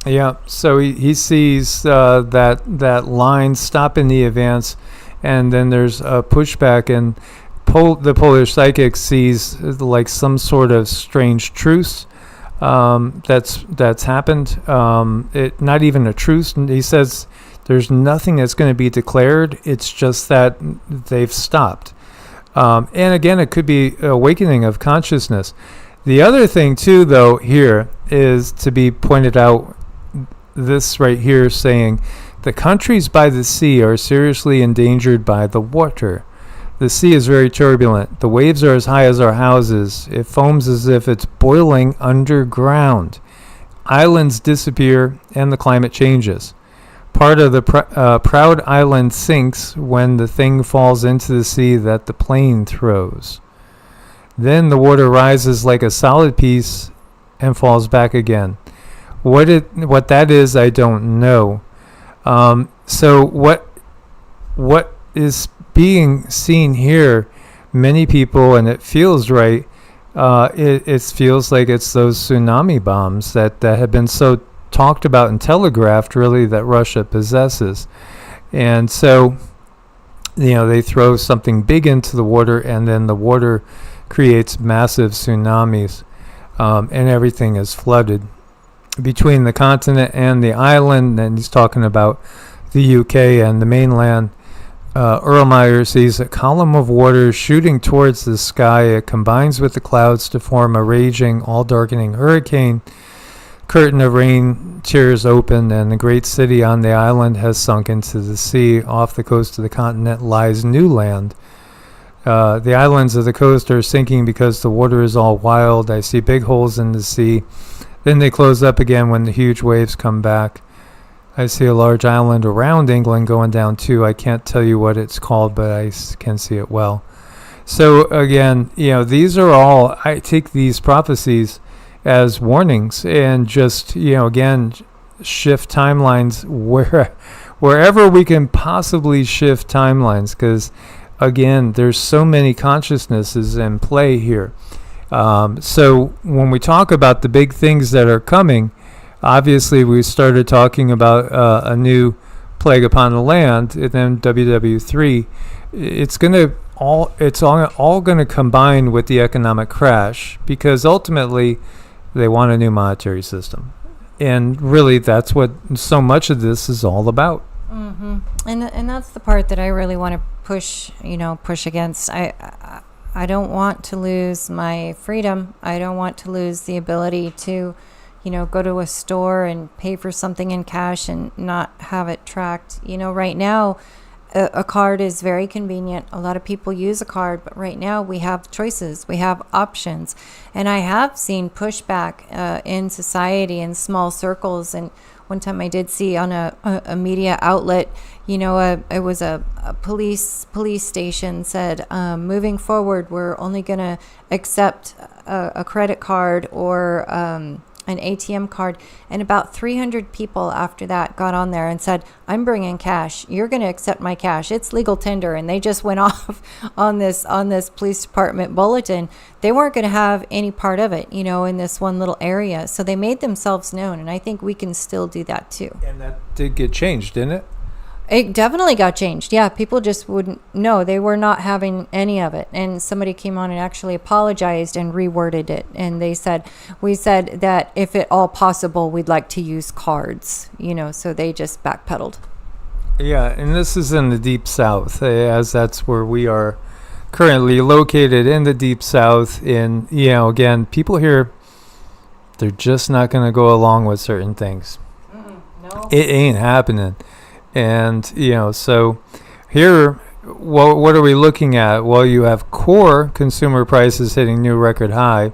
Yeah, so he sees that line stop in the advance, and then there's a pushback, and the Polish psychic sees like some sort of strange truce that's happened. Not even a truce. He says there's nothing that's going to be declared. It's just that they've stopped. And again, it could be awakening of consciousness. The other thing too, though, here is to be pointed out. This right here saying the countries by the sea are seriously endangered by the water. The sea is very turbulent. The waves are as high as our houses. It foams as if it's boiling underground. Islands disappear and the climate changes. Part of the proud island sinks when the thing falls into the sea that the plane throws. Then the water rises like a solid piece and falls back again. What that is, I don't know. So what is being seen here, many people, and it feels right, it feels like it's those tsunami bombs that have been so talked about and telegraphed, really, that Russia possesses. And so, you know, they throw something big into the water, and then the water creates massive tsunamis, and everything is flooded between the continent and the island. And he's talking about the UK and the mainland. Irlmaier sees a column of water shooting towards the sky. It combines with the clouds to form a raging, all-darkening hurricane. Curtain of rain tears open, and the great city on the island has sunk into the sea. Off the coast of the continent lies new land. The islands of the coast are sinking because the water is all wild. I see big holes in the sea. Then they close up again when the huge waves come back. I see a large island around England going down too. I can't tell you what it's called, but I can see it well. So again, these are all, I take these prophecies as warnings and just, again, shift timelines wherever we can possibly shift timelines, because again, there's so many consciousnesses in play here. So when we talk about the big things that are coming, obviously we started talking about a new plague upon the land, and then WW3. It's all going to combine with the economic crash, because ultimately they want a new monetary system. And really, that's what so much of this is all about. Mm-hmm. And that's the part that I really want to push against. I don't want to lose my freedom. I don't want to lose the ability to, go to a store and pay for something in cash and not have it tracked. Right now, a card is very convenient. A lot of people use a card, but right now we have choices, we have options. And I have seen pushback in society in small circles. And one time I did see on a media outlet, it was a police station said, moving forward, we're only going to accept a credit card or an ATM card. And about 300 people after that got on there and said, I'm bringing cash. You're going to accept my cash. It's legal tender. And they just went off on this police department bulletin. They weren't going to have any part of it, in this one little area. So they made themselves known. And I think we can still do that too. And that did get changed, didn't it? It definitely got changed. Yeah, people just wouldn't know. They were not having any of it. And somebody came on and actually apologized and reworded it. And we said that if at all possible, we'd like to use cards, so they just backpedaled. Yeah, and this is in the Deep South, as that's where we are currently located, in the Deep South. And, again, people here, they're just not going to go along with certain things. No. It ain't happening. And, so here, what are we looking at? Well, you have core consumer prices hitting new record high,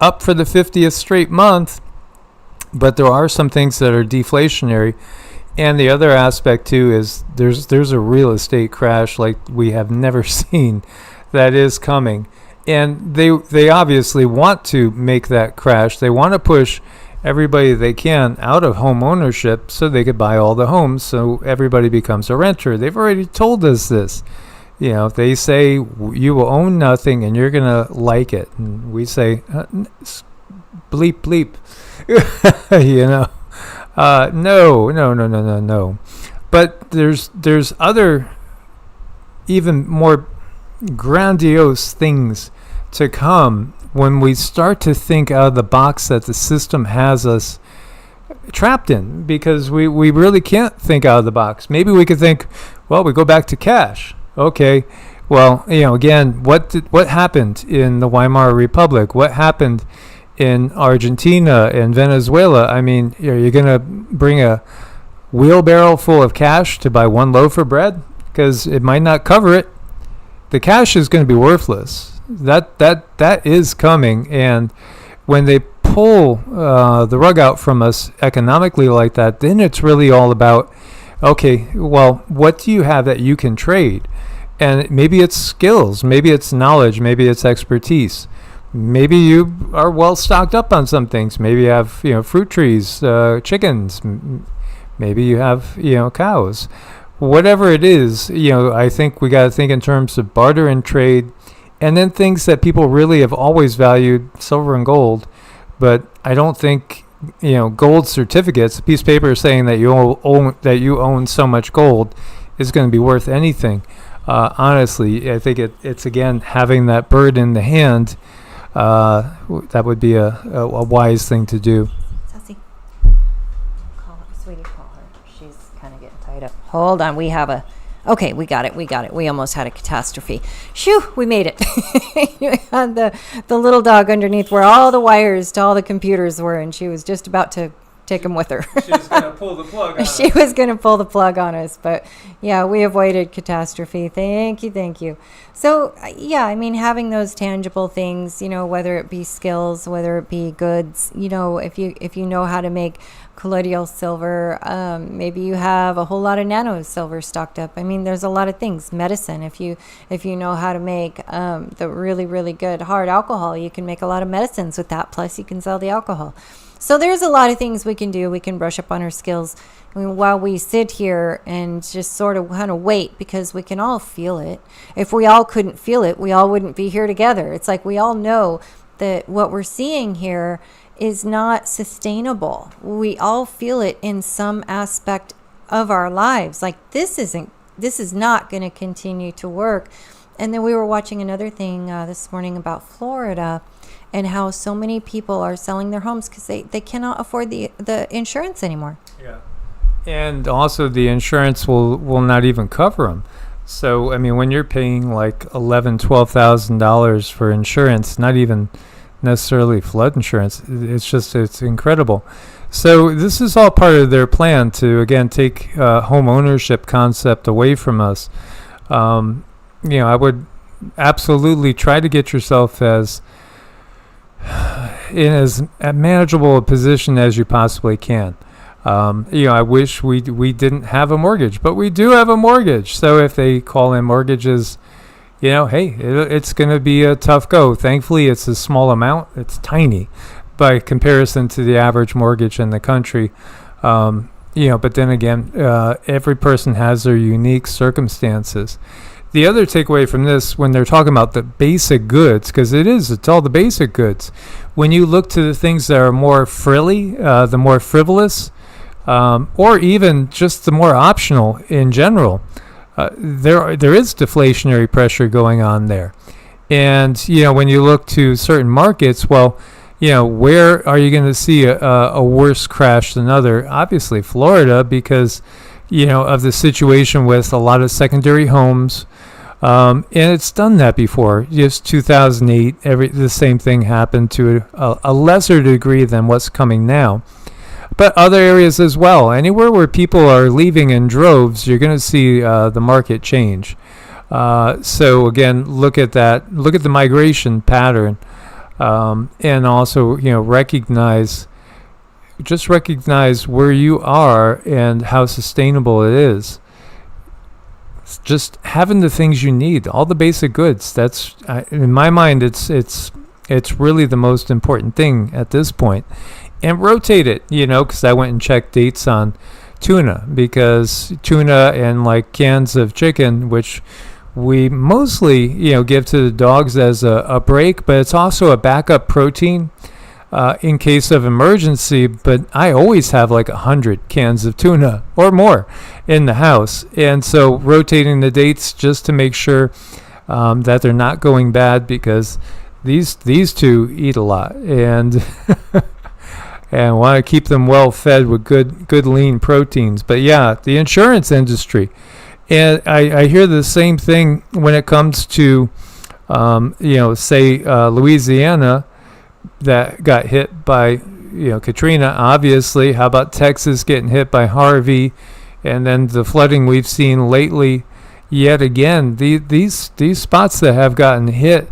up for the 50th straight month, but there are some things that are deflationary. And the other aspect, too, is there's a real estate crash like we have never seen that is coming. And they obviously want to make that crash. They want to push everybody they can out of home ownership so they could buy all the homes, so everybody becomes a renter. They've already told us this. They say you will own nothing and you're gonna like it, and we say bleep bleep. No. But there's other even more grandiose things to come when we start to think out of the box that the system has us trapped in, because we really can't think out of the box. Maybe we could think, well, we go back to cash. Okay, well, again, what happened in the Weimar Republic? What happened in Argentina and Venezuela? I mean, are you going to bring a wheelbarrow full of cash to buy one loaf of bread? Because it might not cover it. The cash is going to be worthless. That is coming, and when they pull the rug out from us economically like that, then it's really all about, okay, well, what do you have that you can trade? And maybe it's skills, maybe it's knowledge, maybe it's expertise. Maybe you are well stocked up on some things. Maybe you have fruit trees, chickens. Maybe you have cows. Whatever it is, I think we got to think in terms of barter and trade. And then things that people really have always valued, silver and gold. But I don't think, gold certificates, a piece of paper saying that you own so much gold, is going to be worth anything. Honestly, I think it's again having that bird in the hand. That would be a wise thing to do. Sassy, sweetie, call her. She's kind of getting tied up. Hold on, Okay, we got it. We almost had a catastrophe. Shoo, we made it. You had the little dog underneath where all the wires to all the computers were, and she was just about to take them with her. She was going to pull the plug on us. She was going to pull the plug on us, but yeah, we avoided catastrophe. Thank you. So yeah, I mean, having those tangible things, you know, whether it be skills, whether it be goods, you know, if you know how to make colloidal silver, maybe you have a whole lot of nano silver stocked up. I mean, there's a lot of things. Medicine, if you know how to make the really good hard alcohol, you can make a lot of medicines with that. Plus, you can sell the alcohol. So there's a lot of things we can do. We can brush up on our skills. I mean, while we sit here and just sort of kind of wait, because we can all feel it. If we all couldn't feel it, we all wouldn't be here together. It's like we all know that what we're seeing here is not sustainable. We all feel it in some aspect of our lives. Like this is not going to continue to work. And then we were watching another thing this morning about Florida and how so many people are selling their homes because they cannot afford the insurance anymore. Yeah. And also the insurance will not even cover them. So, I mean, when you're paying like $11,000-$12,000 for insurance, not even necessarily flood insurance, it's incredible. So this is all part of their plan to, again, take home ownership concept away from us. You know, I would absolutely try to get yourself in as manageable a position as you possibly can. You know, I wish we didn't have a mortgage, but we do have a mortgage. So if they call in mortgages, you know, hey, it's going to be a tough go. Thankfully, it's a small amount. It's tiny by comparison to the average mortgage in the country. You know, but then again, every person has their unique circumstances. The other takeaway from this, when they're talking about the basic goods, because it's all the basic goods. When you look to the things that are more frilly, the more frivolous, or even just the more optional in general, there is deflationary pressure going on there. And, you know, when you look to certain markets, well, you know, where are you going to see a worse crash than other? Obviously, Florida, because, you know, of the situation with a lot of secondary homes. And it's done that before. Just 2008, the same thing happened to a lesser degree than what's coming now. But other areas as well. Anywhere where people are leaving in droves, you're going to see the market change. So again, look at that. Look at the migration pattern, and also, you know, recognize where you are and how sustainable it is. Just having the things you need, all the basic goods. That's in my mind, it's really the most important thing at this point. And rotate it, you know, because I went and checked dates on tuna, because tuna and like cans of chicken, which we mostly, you know, give to the dogs as a break, but it's also a backup protein in case of emergency. But I always have like 100 cans of tuna or more in the house. And so rotating the dates just to make sure that they're not going bad, because these two eat a lot. And and want to keep them well fed with good lean proteins. But yeah, the insurance industry. And I hear the same thing when it comes to, you know, say Louisiana that got hit by, you know, Katrina, obviously. How about Texas getting hit by Harvey? And then the flooding we've seen lately. Yet again, these spots that have gotten hit,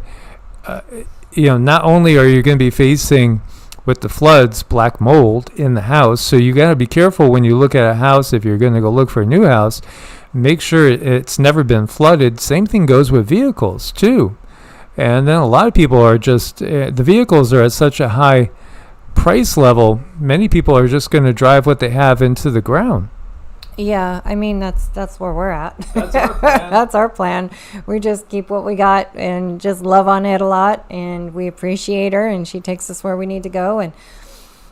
you know, not only are you going to be facing with the floods, black mold in the house. So you got to be careful when you look at a house. If you're going to go look for a new house, make sure it's never been flooded. Same thing goes with vehicles too. And then a lot of people are just, the vehicles are at such a high price level. Many people are just going to drive what they have into the ground. Yeah, I mean, that's where we're at. That's our plan. That's our plan. We just keep what we got and just love on it a lot, and we appreciate her, and she takes us where we need to go and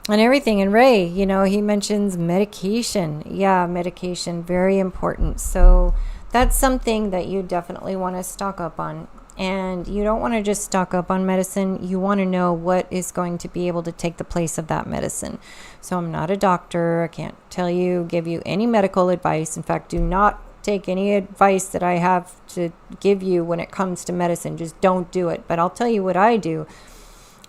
everything. And Ray, you know, he mentions medication. Yeah, medication, very important. So that's something that you definitely want to stock up on. And you don't want to just stock up on medicine. You want to know what is going to be able to take the place of that medicine. So I'm not a doctor. I can't give you any medical advice. In fact, do not take any advice that I have to give you when it comes to medicine. Just don't do it. But I'll tell you what I do.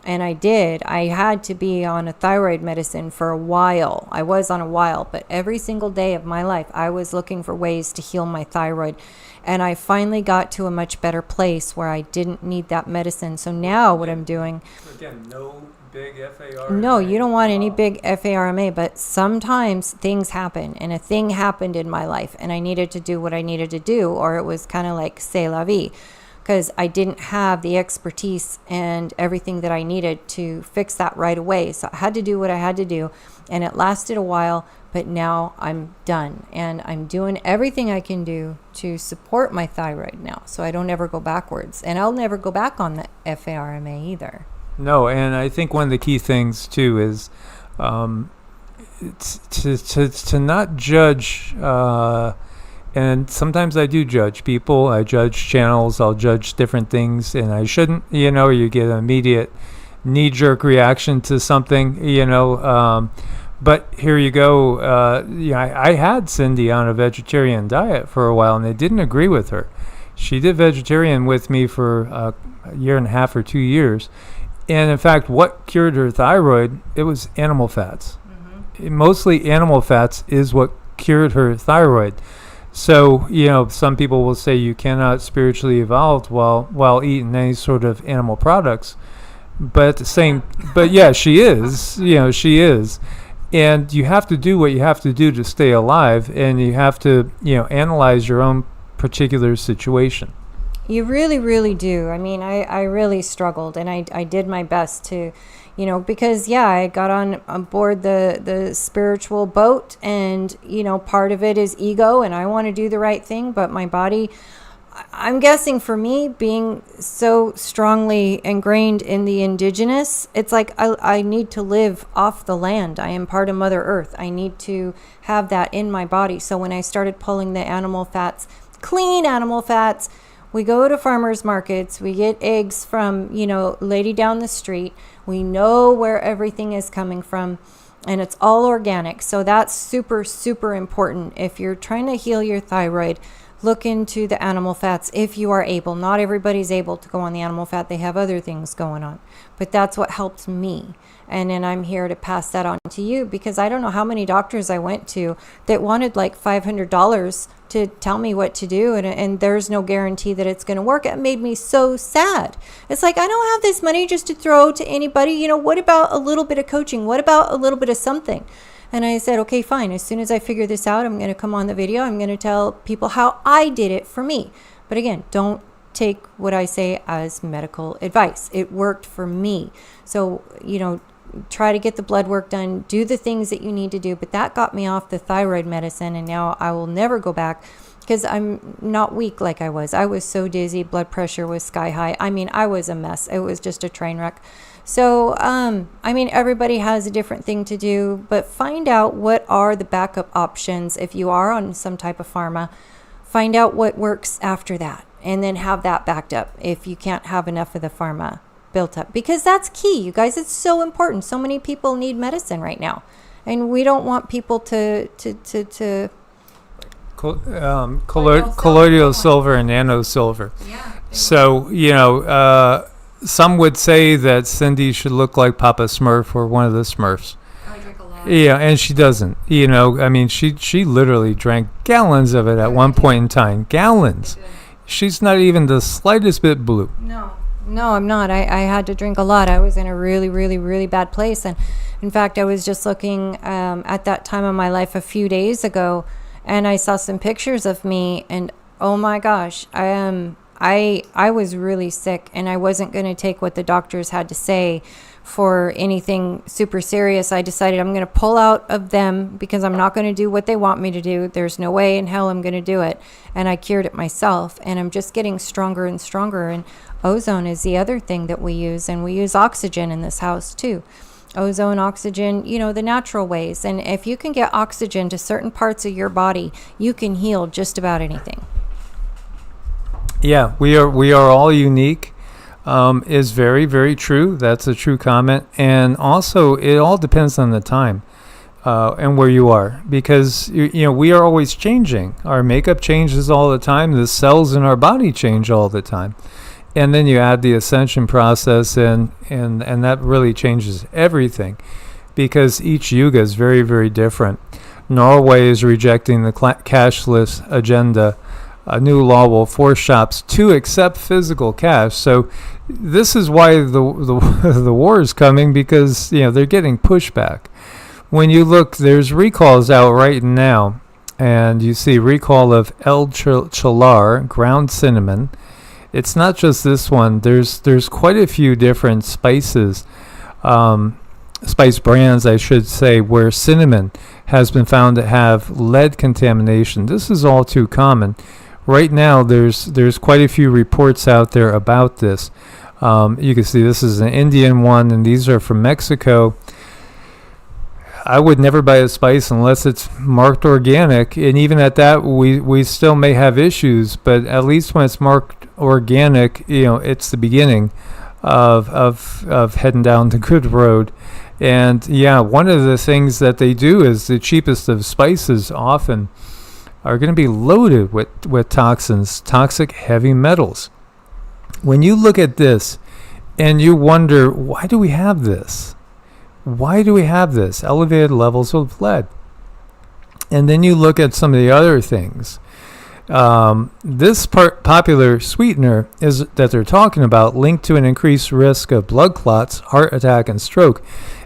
And I did. I had to be on a thyroid medicine for a while. I was on a while, but every single day of my life, I was looking for ways to heal my thyroid. And I finally got to a much better place where I didn't need that medicine. So now what I'm doing... Again, no big FARMA. No, you don't want any big FARMA, but sometimes things happen. And a thing happened in my life, and I needed to do what I needed to do, or it was kind of like c'est la vie. Because I didn't have the expertise and everything that I needed to fix that right away. So I had to do what I had to do, and it lasted a while, but now I'm done. And I'm doing everything I can do to support my thyroid now, so I don't ever go backwards. And I'll never go back on the FARMA either. No, and I think one of the key things, too, is to not judge... and sometimes I do judge people. I judge channels. I'll judge different things, and I shouldn't. You get an immediate knee-jerk reaction to something. But here you go. I had Cindy on a vegetarian diet for a while, and I didn't agree with her. She did vegetarian with me for a year and a half or 2 years. And in fact, what cured her thyroid, it was animal fats. Mm-hmm. Mostly animal fats is what cured her thyroid. So, some people will say you cannot spiritually evolve while eating any sort of animal products. But yeah, she is. She is. And you have to do what you have to do to stay alive, and you have to, analyze your own particular situation. You really, really do. I mean, I really struggled, and I did my best to, because, I got on board the spiritual boat, and, part of it is ego, and I want to do the right thing, but my body, I'm guessing for me, being so strongly ingrained in the indigenous, it's like I need to live off the land. I am part of Mother Earth. I need to have that in my body. So when I started pulling the animal fats, clean animal fats, we go to farmers markets, we get eggs from, lady down the street. We know where everything is coming from, and it's all organic. So that's super, super important. If you're trying to heal your thyroid, look into the animal fats if you are able. Not everybody's able to go on the animal fat. They have other things going on. But that's what helped me. And then I'm here to pass that on to you, because I don't know how many doctors I went to that wanted like $500 to tell me what to do, and there's no guarantee that it's going to work. It made me so sad. It's like, I don't have this money just to throw to anybody. What about a little bit of coaching? What about a little bit of something? And I said, okay, fine. As soon as I figure this out, I'm going to come on the video. I'm going to tell people how I did it for me. But again, don't take what I say as medical advice. It worked for me. So, try to get the blood work done, do the things that you need to do. But that got me off the thyroid medicine, and now I will never go back, because I'm not weak like I was. I was so dizzy. Blood pressure was sky high. I mean, I was a mess. It was just a train wreck. So, everybody has a different thing to do, but find out what are the backup options. If you are on some type of pharma, find out what works after that, and then have that backed up if you can't have enough of the pharma built up, because that's key, you guys. It's so important. So many people need medicine right now, and we don't want people to colloidal silver and nano silver. Yeah. So, some would say that Cindy should look like Papa Smurf or one of the Smurfs. I drink a lot. Yeah, and she doesn't. She literally drank gallons of it at one point in time. Gallons. She's not even the slightest bit blue. No, I'm not. I had to drink a lot. I was in a really, really, really bad place. And in fact, I was just looking at that time of my life a few days ago, and I saw some pictures of me, and oh my gosh, I was really sick, and I wasn't going to take what the doctors had to say for anything super serious. I decided I'm going to pull out of them, because I'm not going to do what they want me to do. There's no way in hell I'm going to do it. And I cured it myself, and I'm just getting stronger and stronger. And ozone is the other thing that we use, and we use oxygen in this house too. Ozone, oxygen, the natural ways. And if you can get oxygen to certain parts of your body, you can heal just about anything. Yeah, we are all unique. Is very, very true. That's a true comment. And also, it all depends on the time and where you are, because we are always changing. Our makeup changes all the time. The cells in our body change all the time. And then you add the ascension process in, and that really changes everything, because each yuga is very, very different. Norway is rejecting the cashless agenda. A new law will force shops to accept physical cash. So this is why the war is coming, because they're getting pushback. When you look, there's recalls out right now, and you see recall of El Chalar, ground cinnamon. It's not just this one. There's quite a few different spices, spice brands, I should say, where cinnamon has been found to have lead contamination. This is all too common. Right now, there's quite a few reports out there about this. You can see this is an Indian one, and these are from Mexico. I would never buy a spice unless it's marked organic, and even at that, we still may have issues. But at least when it's marked organic, it's the beginning of heading down the good road. And one of the things that they do is the cheapest of spices often are going to be loaded with toxins, toxic heavy metals. When you look at this and you wonder, why do we have this? Why do we have this? Elevated levels of lead. And then you look at some of the other things. This popular sweetener is that they're talking about, linked to an increased risk of blood clots, heart attack, and stroke,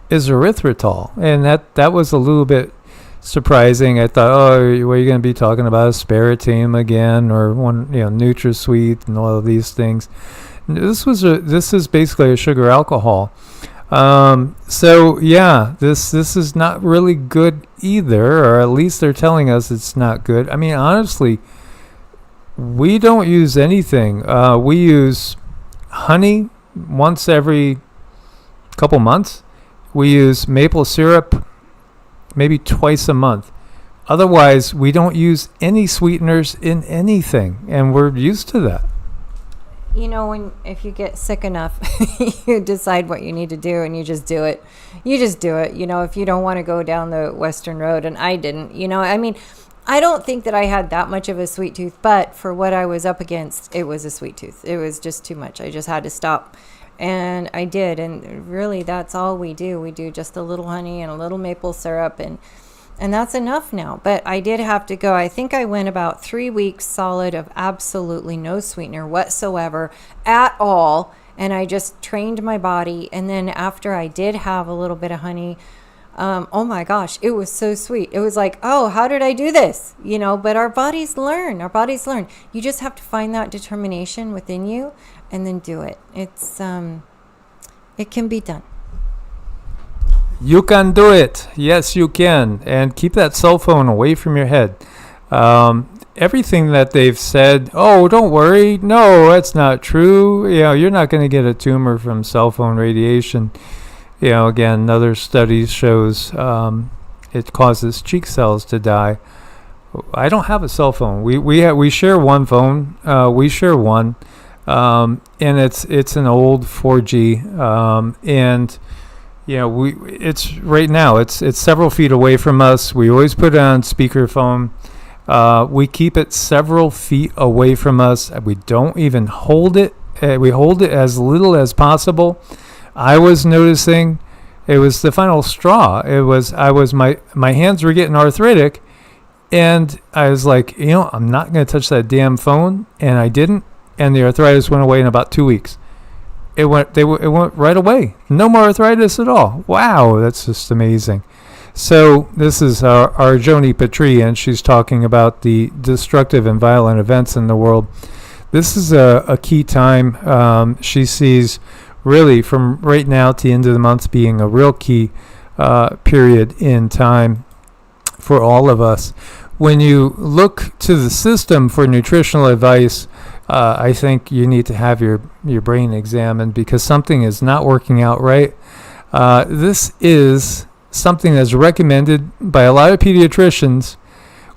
is erythritol. And that was a little bit surprising. I thought, what are you going to be talking about? Aspartame again, or NutraSweet and all of these things. This is basically a sugar alcohol. This is not really good either, or at least they're telling us it's not good. I mean, honestly, we don't use anything. We use honey once every couple months. We use maple syrup maybe twice a month. Otherwise, we don't use any sweeteners in anything, and we're used to that. If you get sick enough, you decide what you need to do, and you just do it. If you don't want to go down the Western Road, and I didn't, I don't think that I had that much of a sweet tooth, but for what I was up against, it was a sweet tooth. It was just too much. I just had to stop. And I did. And really, that's all we do. We do just a little honey and a little maple syrup, and that's enough now. But I did have to go. I think I went about 3 weeks solid of absolutely no sweetener whatsoever at all. And I just trained my body. And then after I did have a little bit of honey, oh my gosh, it was so sweet. It was like, oh, how did I do this? But our bodies learn. You just have to find that determination within you and then do it. It can be done. You can do it. Yes, you can. And keep that cell phone away from your head. Everything that they've said, oh, don't worry. No, that's not true. You're not going to get a tumor from cell phone radiation. Again, other studies shows it causes cheek cells to die. I don't have a cell phone. We share one phone. We share one. And it's an old 4G. And it's right now. It's several feet away from us. We always put it on speakerphone. We keep it several feet away from us. We don't even hold it. We hold it as little as possible. I was noticing it was the final straw. My hands were getting arthritic, and I was like, I'm not going to touch that damn phone, and I didn't, and the arthritis went away in about 2 weeks. It went right away. No more arthritis at all. Wow, that's just amazing. So this is our Joni Petrie, and she's talking about the destructive and violent events in the world. This is a key time. She sees really from right now to the end of the month being a real key period in time for all of us. When you look to the system for nutritional advice, I think you need to have your brain examined because something is not working out right. This is something that's recommended by a lot of pediatricians.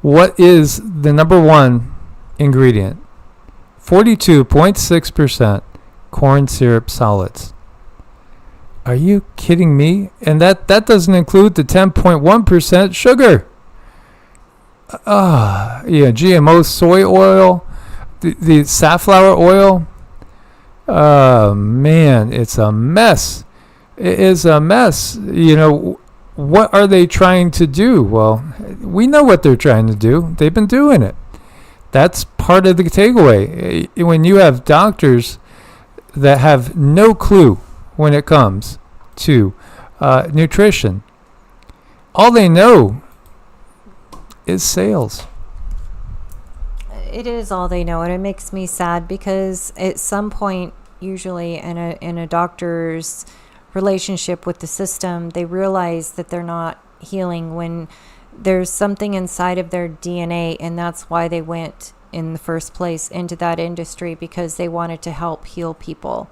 What is the number one ingredient? 42.6% corn syrup solids. Are you kidding me? And that doesn't include the 10.1% sugar. GMO soy oil, the safflower oil. Oh man, it's a mess. It is a mess. What are they trying to do? Well, we know what they're trying to do. They've been doing it. That's part of the takeaway. When you have doctors that have no clue when it comes to nutrition, all they know is sales. It is all they know, and it makes me sad because at some point, usually in a doctor's relationship with the system, they realize that they're not healing when there's something inside of their DNA, and that's why they went in the first place into that industry, because they wanted to help heal people.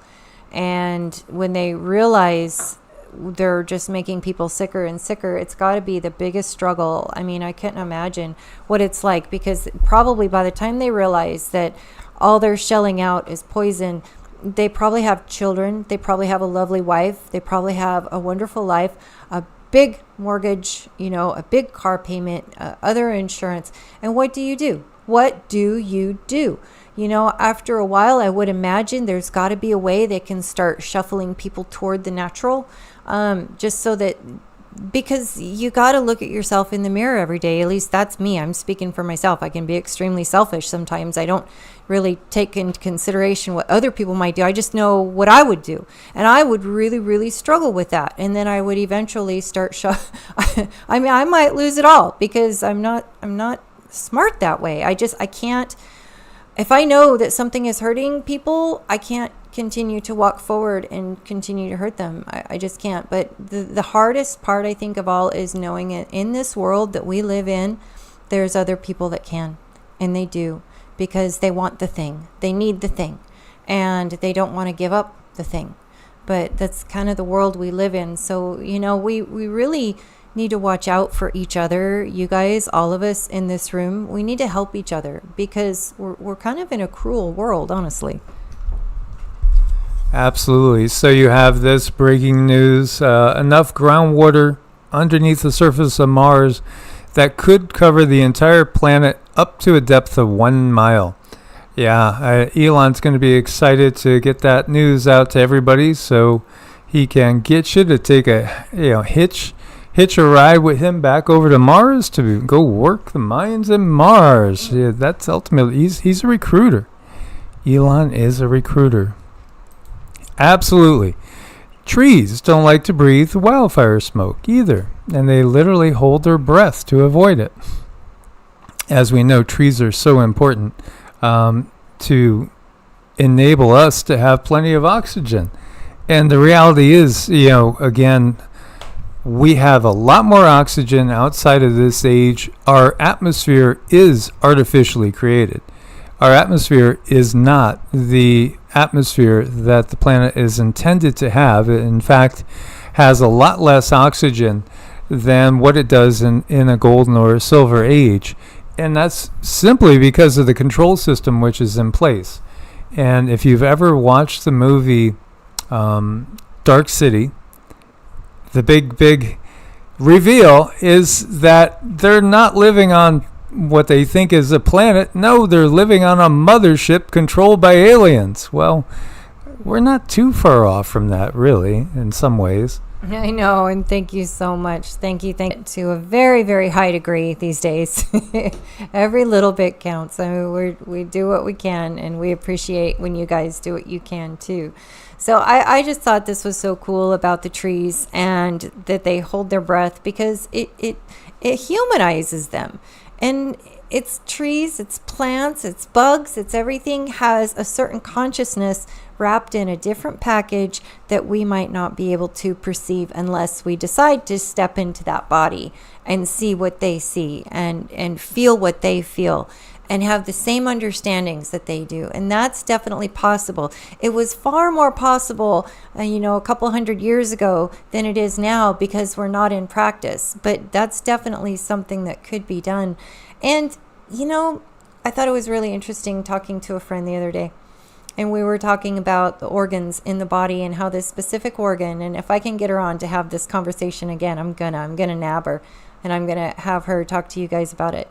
And when they realize they're just making people sicker and sicker, it's got to be the biggest struggle. I mean, I can't imagine what it's like, because probably by the time they realize that all they're shelling out is poison, they probably have children, they probably have a lovely wife, they probably have a wonderful life, a big mortgage, a big car payment, other insurance. And what do you do? What do you do? After a while, I would imagine there's got to be a way they can start shuffling people toward the natural, just so that, because you got to look at yourself in the mirror every day. At least that's me. I'm speaking for myself. I can be extremely selfish sometimes. I don't really take into consideration what other people might do. I just know what I would do. And I would really, really struggle with that. And then I would eventually start I mean, I might lose it all, because I'm not smart that way. I can't. If I know that something is hurting people, I can't continue to walk forward and continue to hurt them. I just can't. But the hardest part, I think, of all is knowing it in this world that we live in, there's other people that can. And they do, because they want the thing. They need the thing. And they don't want to give up the thing. But that's kind of the world we live in. So, we really need to watch out for each other. You guys, all of us in this room, we need to help each other, because we're kind of in a cruel world, honestly. Absolutely. So you have this breaking news, enough groundwater underneath the surface of Mars that could cover the entire planet up to a depth of 1 mile. Yeah, Elon's going to be excited to get that news out to everybody, so he can get you to take a hitch a ride with him back over to Mars to go work the mines in Mars. Yeah, that's ultimately, he's a recruiter. Elon is a recruiter. Absolutely. Trees don't like to breathe wildfire smoke either, and they literally hold their breath to avoid it. As we know, trees are so important to enable us to have plenty of oxygen. And the reality is, again, we have a lot more oxygen outside of this age. Our atmosphere is artificially created. Our atmosphere is not the atmosphere that the planet is intended to have. It, in fact, has a lot less oxygen than what it does in a golden or a silver age. And that's simply because of the control system which is in place. And if you've ever watched the movie Dark City, the big reveal is that they're not living on what they think is a planet. No, they're living on a mothership controlled by aliens. Well, we're not too far off from that, really, in some ways. I know, and thank you so much. Thank you to a very, very high degree these days. Every little bit counts. I mean, we do what we can, and we appreciate when you guys do what you can too. So I just thought this was so cool about the trees, and that they hold their breath, because it humanizes them. And it's trees, it's plants, it's bugs, it's everything has a certain consciousness wrapped in a different package that we might not be able to perceive unless we decide to step into that body and see what they see and feel what they feel and have the same understandings that they do. And that's definitely possible. It was far more possible, a couple hundred years ago than it is now, because we're not in practice. But that's definitely something that could be done. And, I thought it was really interesting talking to a friend the other day. And we were talking about the organs in the body and how this specific organ, and if I can get her on to have this conversation again, I'm gonna nab her, and I'm gonna have her talk to you guys about it.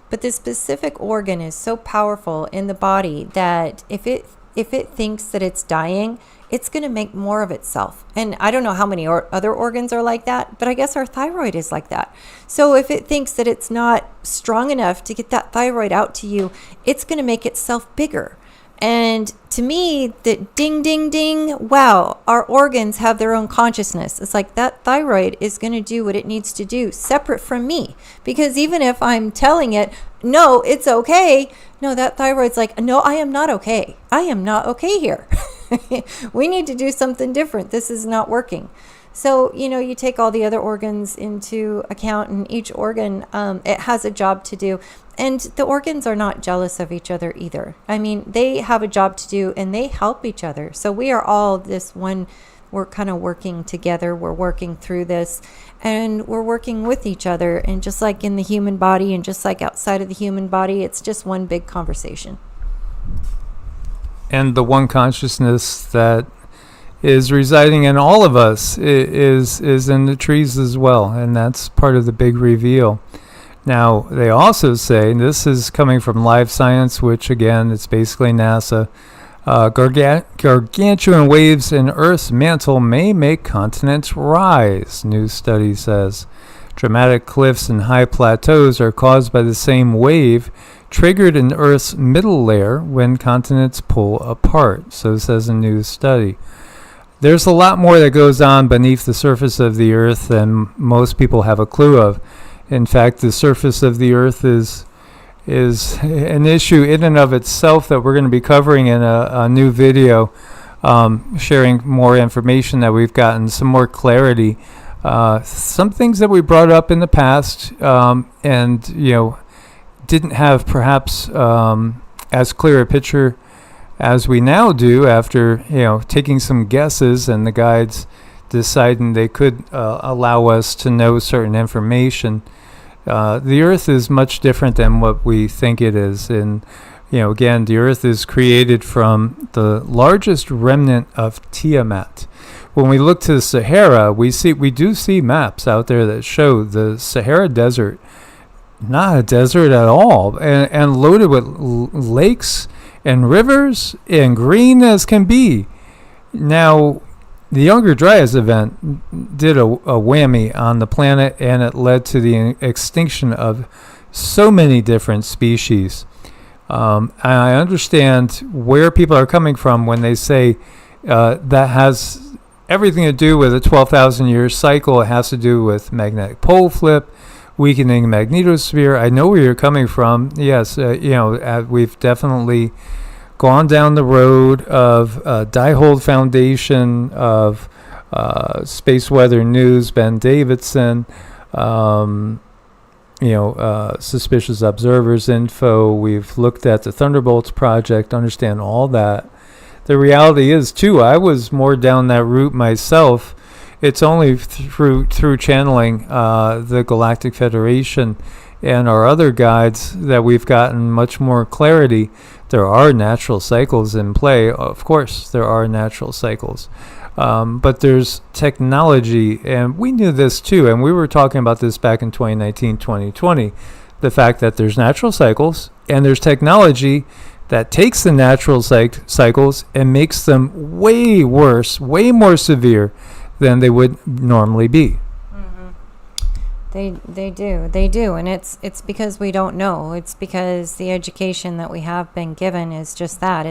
But this specific organ is so powerful in the body that if it if it thinks that it's dying, it's going to make more of itself. And I don't know how many other organs are like that, but I guess our thyroid is like that. So if it thinks that it's not strong enough to get that thyroid out to you, it's going to make itself bigger. And to me, that ding, ding, ding, wow, our organs have their own consciousness. It's like that thyroid is going to do what it needs to do separate from me. Because even if I'm telling it, no, it's okay. No, that thyroid's like, no, I am not okay. I am not okay here. We need to do something different. This is not working. So, you take all the other organs into account, and each organ, it has a job to do. And the organs are not jealous of each other either. I mean, they have a job to do, and they help each other. So we are all this one. We're kind of working together. We're working through this, and we're working with each other. And just like in the human body, and just like outside of the human body, it's just one big conversation. And the one consciousness that is residing in all of us is in the trees as well, and that's part of the big reveal. Now, they also say, and this is coming from Live Science, which again, it's basically NASA, gargantuan waves in Earth's mantle may make continents rise, new study says. Dramatic cliffs and high plateaus are caused by the same wave triggered in Earth's middle layer when continents pull apart, so says a new study. There's a lot more that goes on beneath the surface of the Earth than most people have a clue of. In fact, the surface of the Earth is an issue in and of itself that we're going to be covering in a new video, sharing more information that we've gotten, some more clarity, some things that we brought up in the past, and didn't have perhaps as clear a picture as we now do after taking some guesses and the guides deciding they could allow us to know certain information. The Earth is much different than what we think it is. And, again, the Earth is created from the largest remnant of Tiamat. When we look to the Sahara, we do see maps out there that show the Sahara Desert, not a desert at all, and loaded with lakes and rivers and green as can be. Now, the Younger Dryas event did a whammy on the planet, and it led to the extinction of so many different species. I understand where people are coming from when they say that has everything to do with a 12,000-year cycle. It has to do with magnetic pole flip, weakening magnetosphere. I know where you're coming from. Yes, we've definitely gone down the road of Diehold Foundation, of Space Weather News, Ben Davidson, Suspicious Observers Info. We've looked at the Thunderbolts Project, understand all that. The reality is, too, I was more down that route myself. It's only through channeling the Galactic Federation and our other guides that we've gotten much more clarity. There are natural cycles in play. Of course, there are natural cycles. But there's technology, and we knew this too, and we were talking about this back in 2019, 2020, the fact that there's natural cycles, and there's technology that takes the natural cycles and makes them way worse, way more severe than they would normally be. They do, and it's because we don't know. It's because the education that we have been given is just that.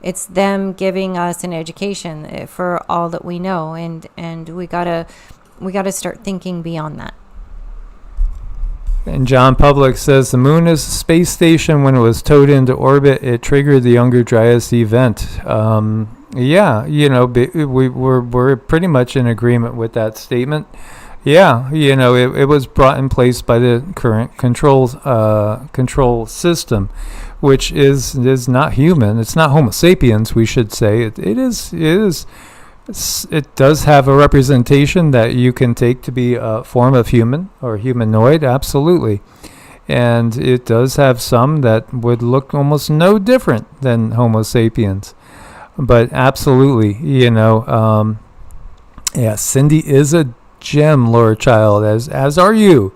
It's them giving us an education for all that we know, and we gotta start thinking beyond that. And John Public says the moon is a space station. When it was towed into orbit, it triggered the Younger Dryas event. We're pretty much in agreement with that statement. Yeah, it was brought in place by the current control system, which is not human. It's not Homo sapiens, we should say. It does have a representation that you can take to be a form of human or humanoid, absolutely. And it does have some that would look almost no different than Homo sapiens. But absolutely, Cindy is a gem, Laura Child, as are you.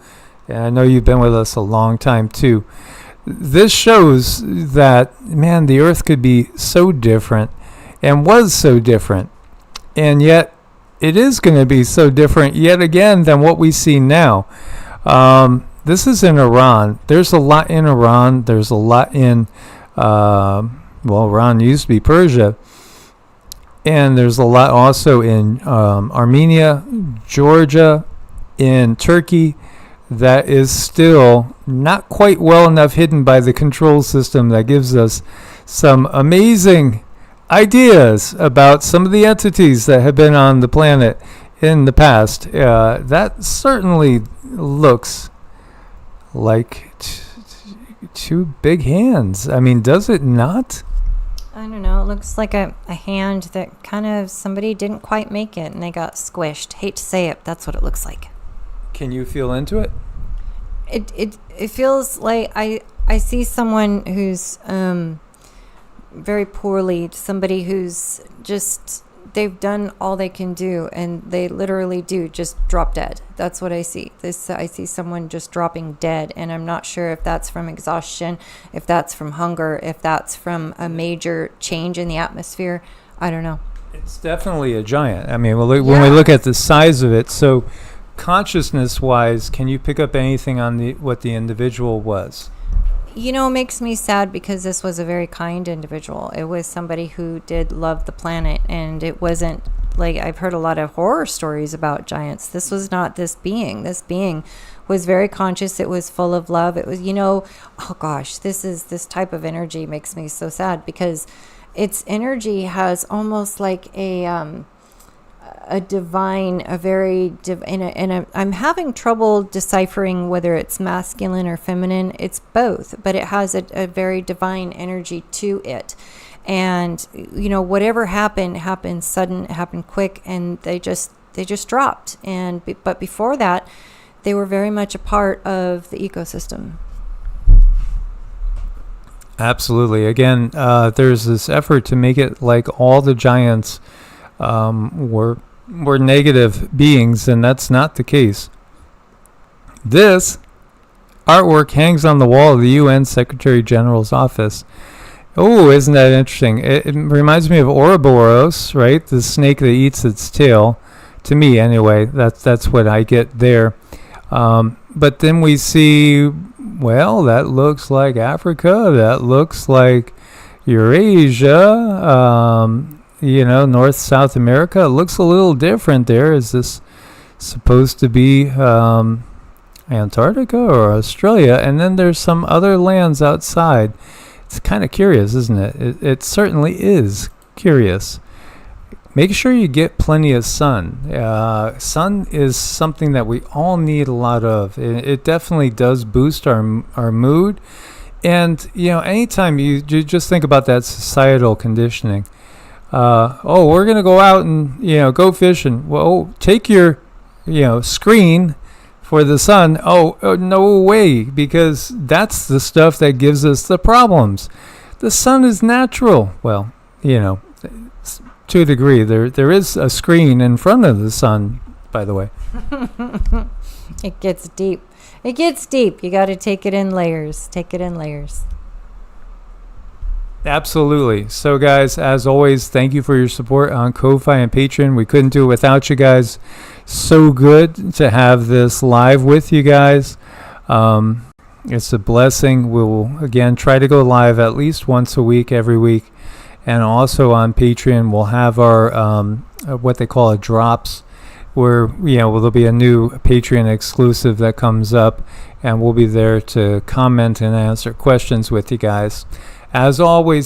And I know you've been with us a long time too. this shows that, man, the Earth could be so different and was so different. And yet it is going to be so different yet again than what we see now. This is in Iran. There's a lot in Iran. There's a lot in, Iran used to be Persia. And there's a lot also in Armenia, Georgia, in Turkey, that is still not quite well enough hidden by the control system that gives us some amazing ideas about some of the entities that have been on the planet in the past. That certainly looks like two big hands. I mean, does it not? I don't know. It looks like a hand that kind of somebody didn't quite make it and they got squished. Hate to say it, that's what it looks like. Can you feel into it? It feels like I see someone who's very poorly, somebody who's just, they've done all they can do and they literally do just drop dead. That's what I see. I see someone just dropping dead, and I'm not sure if that's from exhaustion, if that's from hunger, if that's from a major change in the atmosphere. I don't know. It's definitely a giant. I mean, when we look at the size of it, so consciousness-wise, can you pick up anything on what the individual was? You know, it makes me sad because this was a very kind individual. It was somebody who did love the planet, and it wasn't like, I've heard a lot of horror stories about giants. This was not this being. This being was very conscious. It was full of love. It was, oh gosh, this type of energy makes me so sad because its energy has almost like a divine, I'm having trouble deciphering whether it's masculine or feminine. It's both, but it has a very divine energy to it. And, whatever happened sudden, it happened quick, and they just dropped. But before that, they were very much a part of the ecosystem. Absolutely. Again, there's this effort to make it like all the giants were negative beings, and that's not the case. This artwork hangs on the wall of the UN Secretary General's office. Oh, isn't that interesting? It reminds me of Ouroboros, right? The snake that eats its tail. To me, anyway, that's what I get there. But then we see, well, that looks like Africa. That looks like Eurasia. North, South America. It looks a little different there. Is this supposed to be Antarctica or Australia? And then there's some other lands outside. It's kind of curious, isn't it? It certainly is curious. Make sure you get plenty of sun. Sun is something that we all need a lot of. It definitely does boost our mood. And, anytime you just think about that societal conditioning. We're going to go out and, go fishing. Well, take your, screen for the sun. Oh, no way, because that's the stuff that gives us the problems. The sun is natural. Well, to a degree. There is a screen in front of the sun, by the way. It gets deep. It gets deep. You got to take it in layers. Take it in layers. Absolutely. So, guys, as always, thank you for your support on Ko-Fi and Patreon. We couldn't do it without you guys. So good to have this live with you guys. It's a blessing. We'll, again, try to go live at least once a week, every week. And also on Patreon, we'll have our, what they call drops, where, there'll be a new Patreon exclusive that comes up, and we'll be there to comment and answer questions with you guys. As always,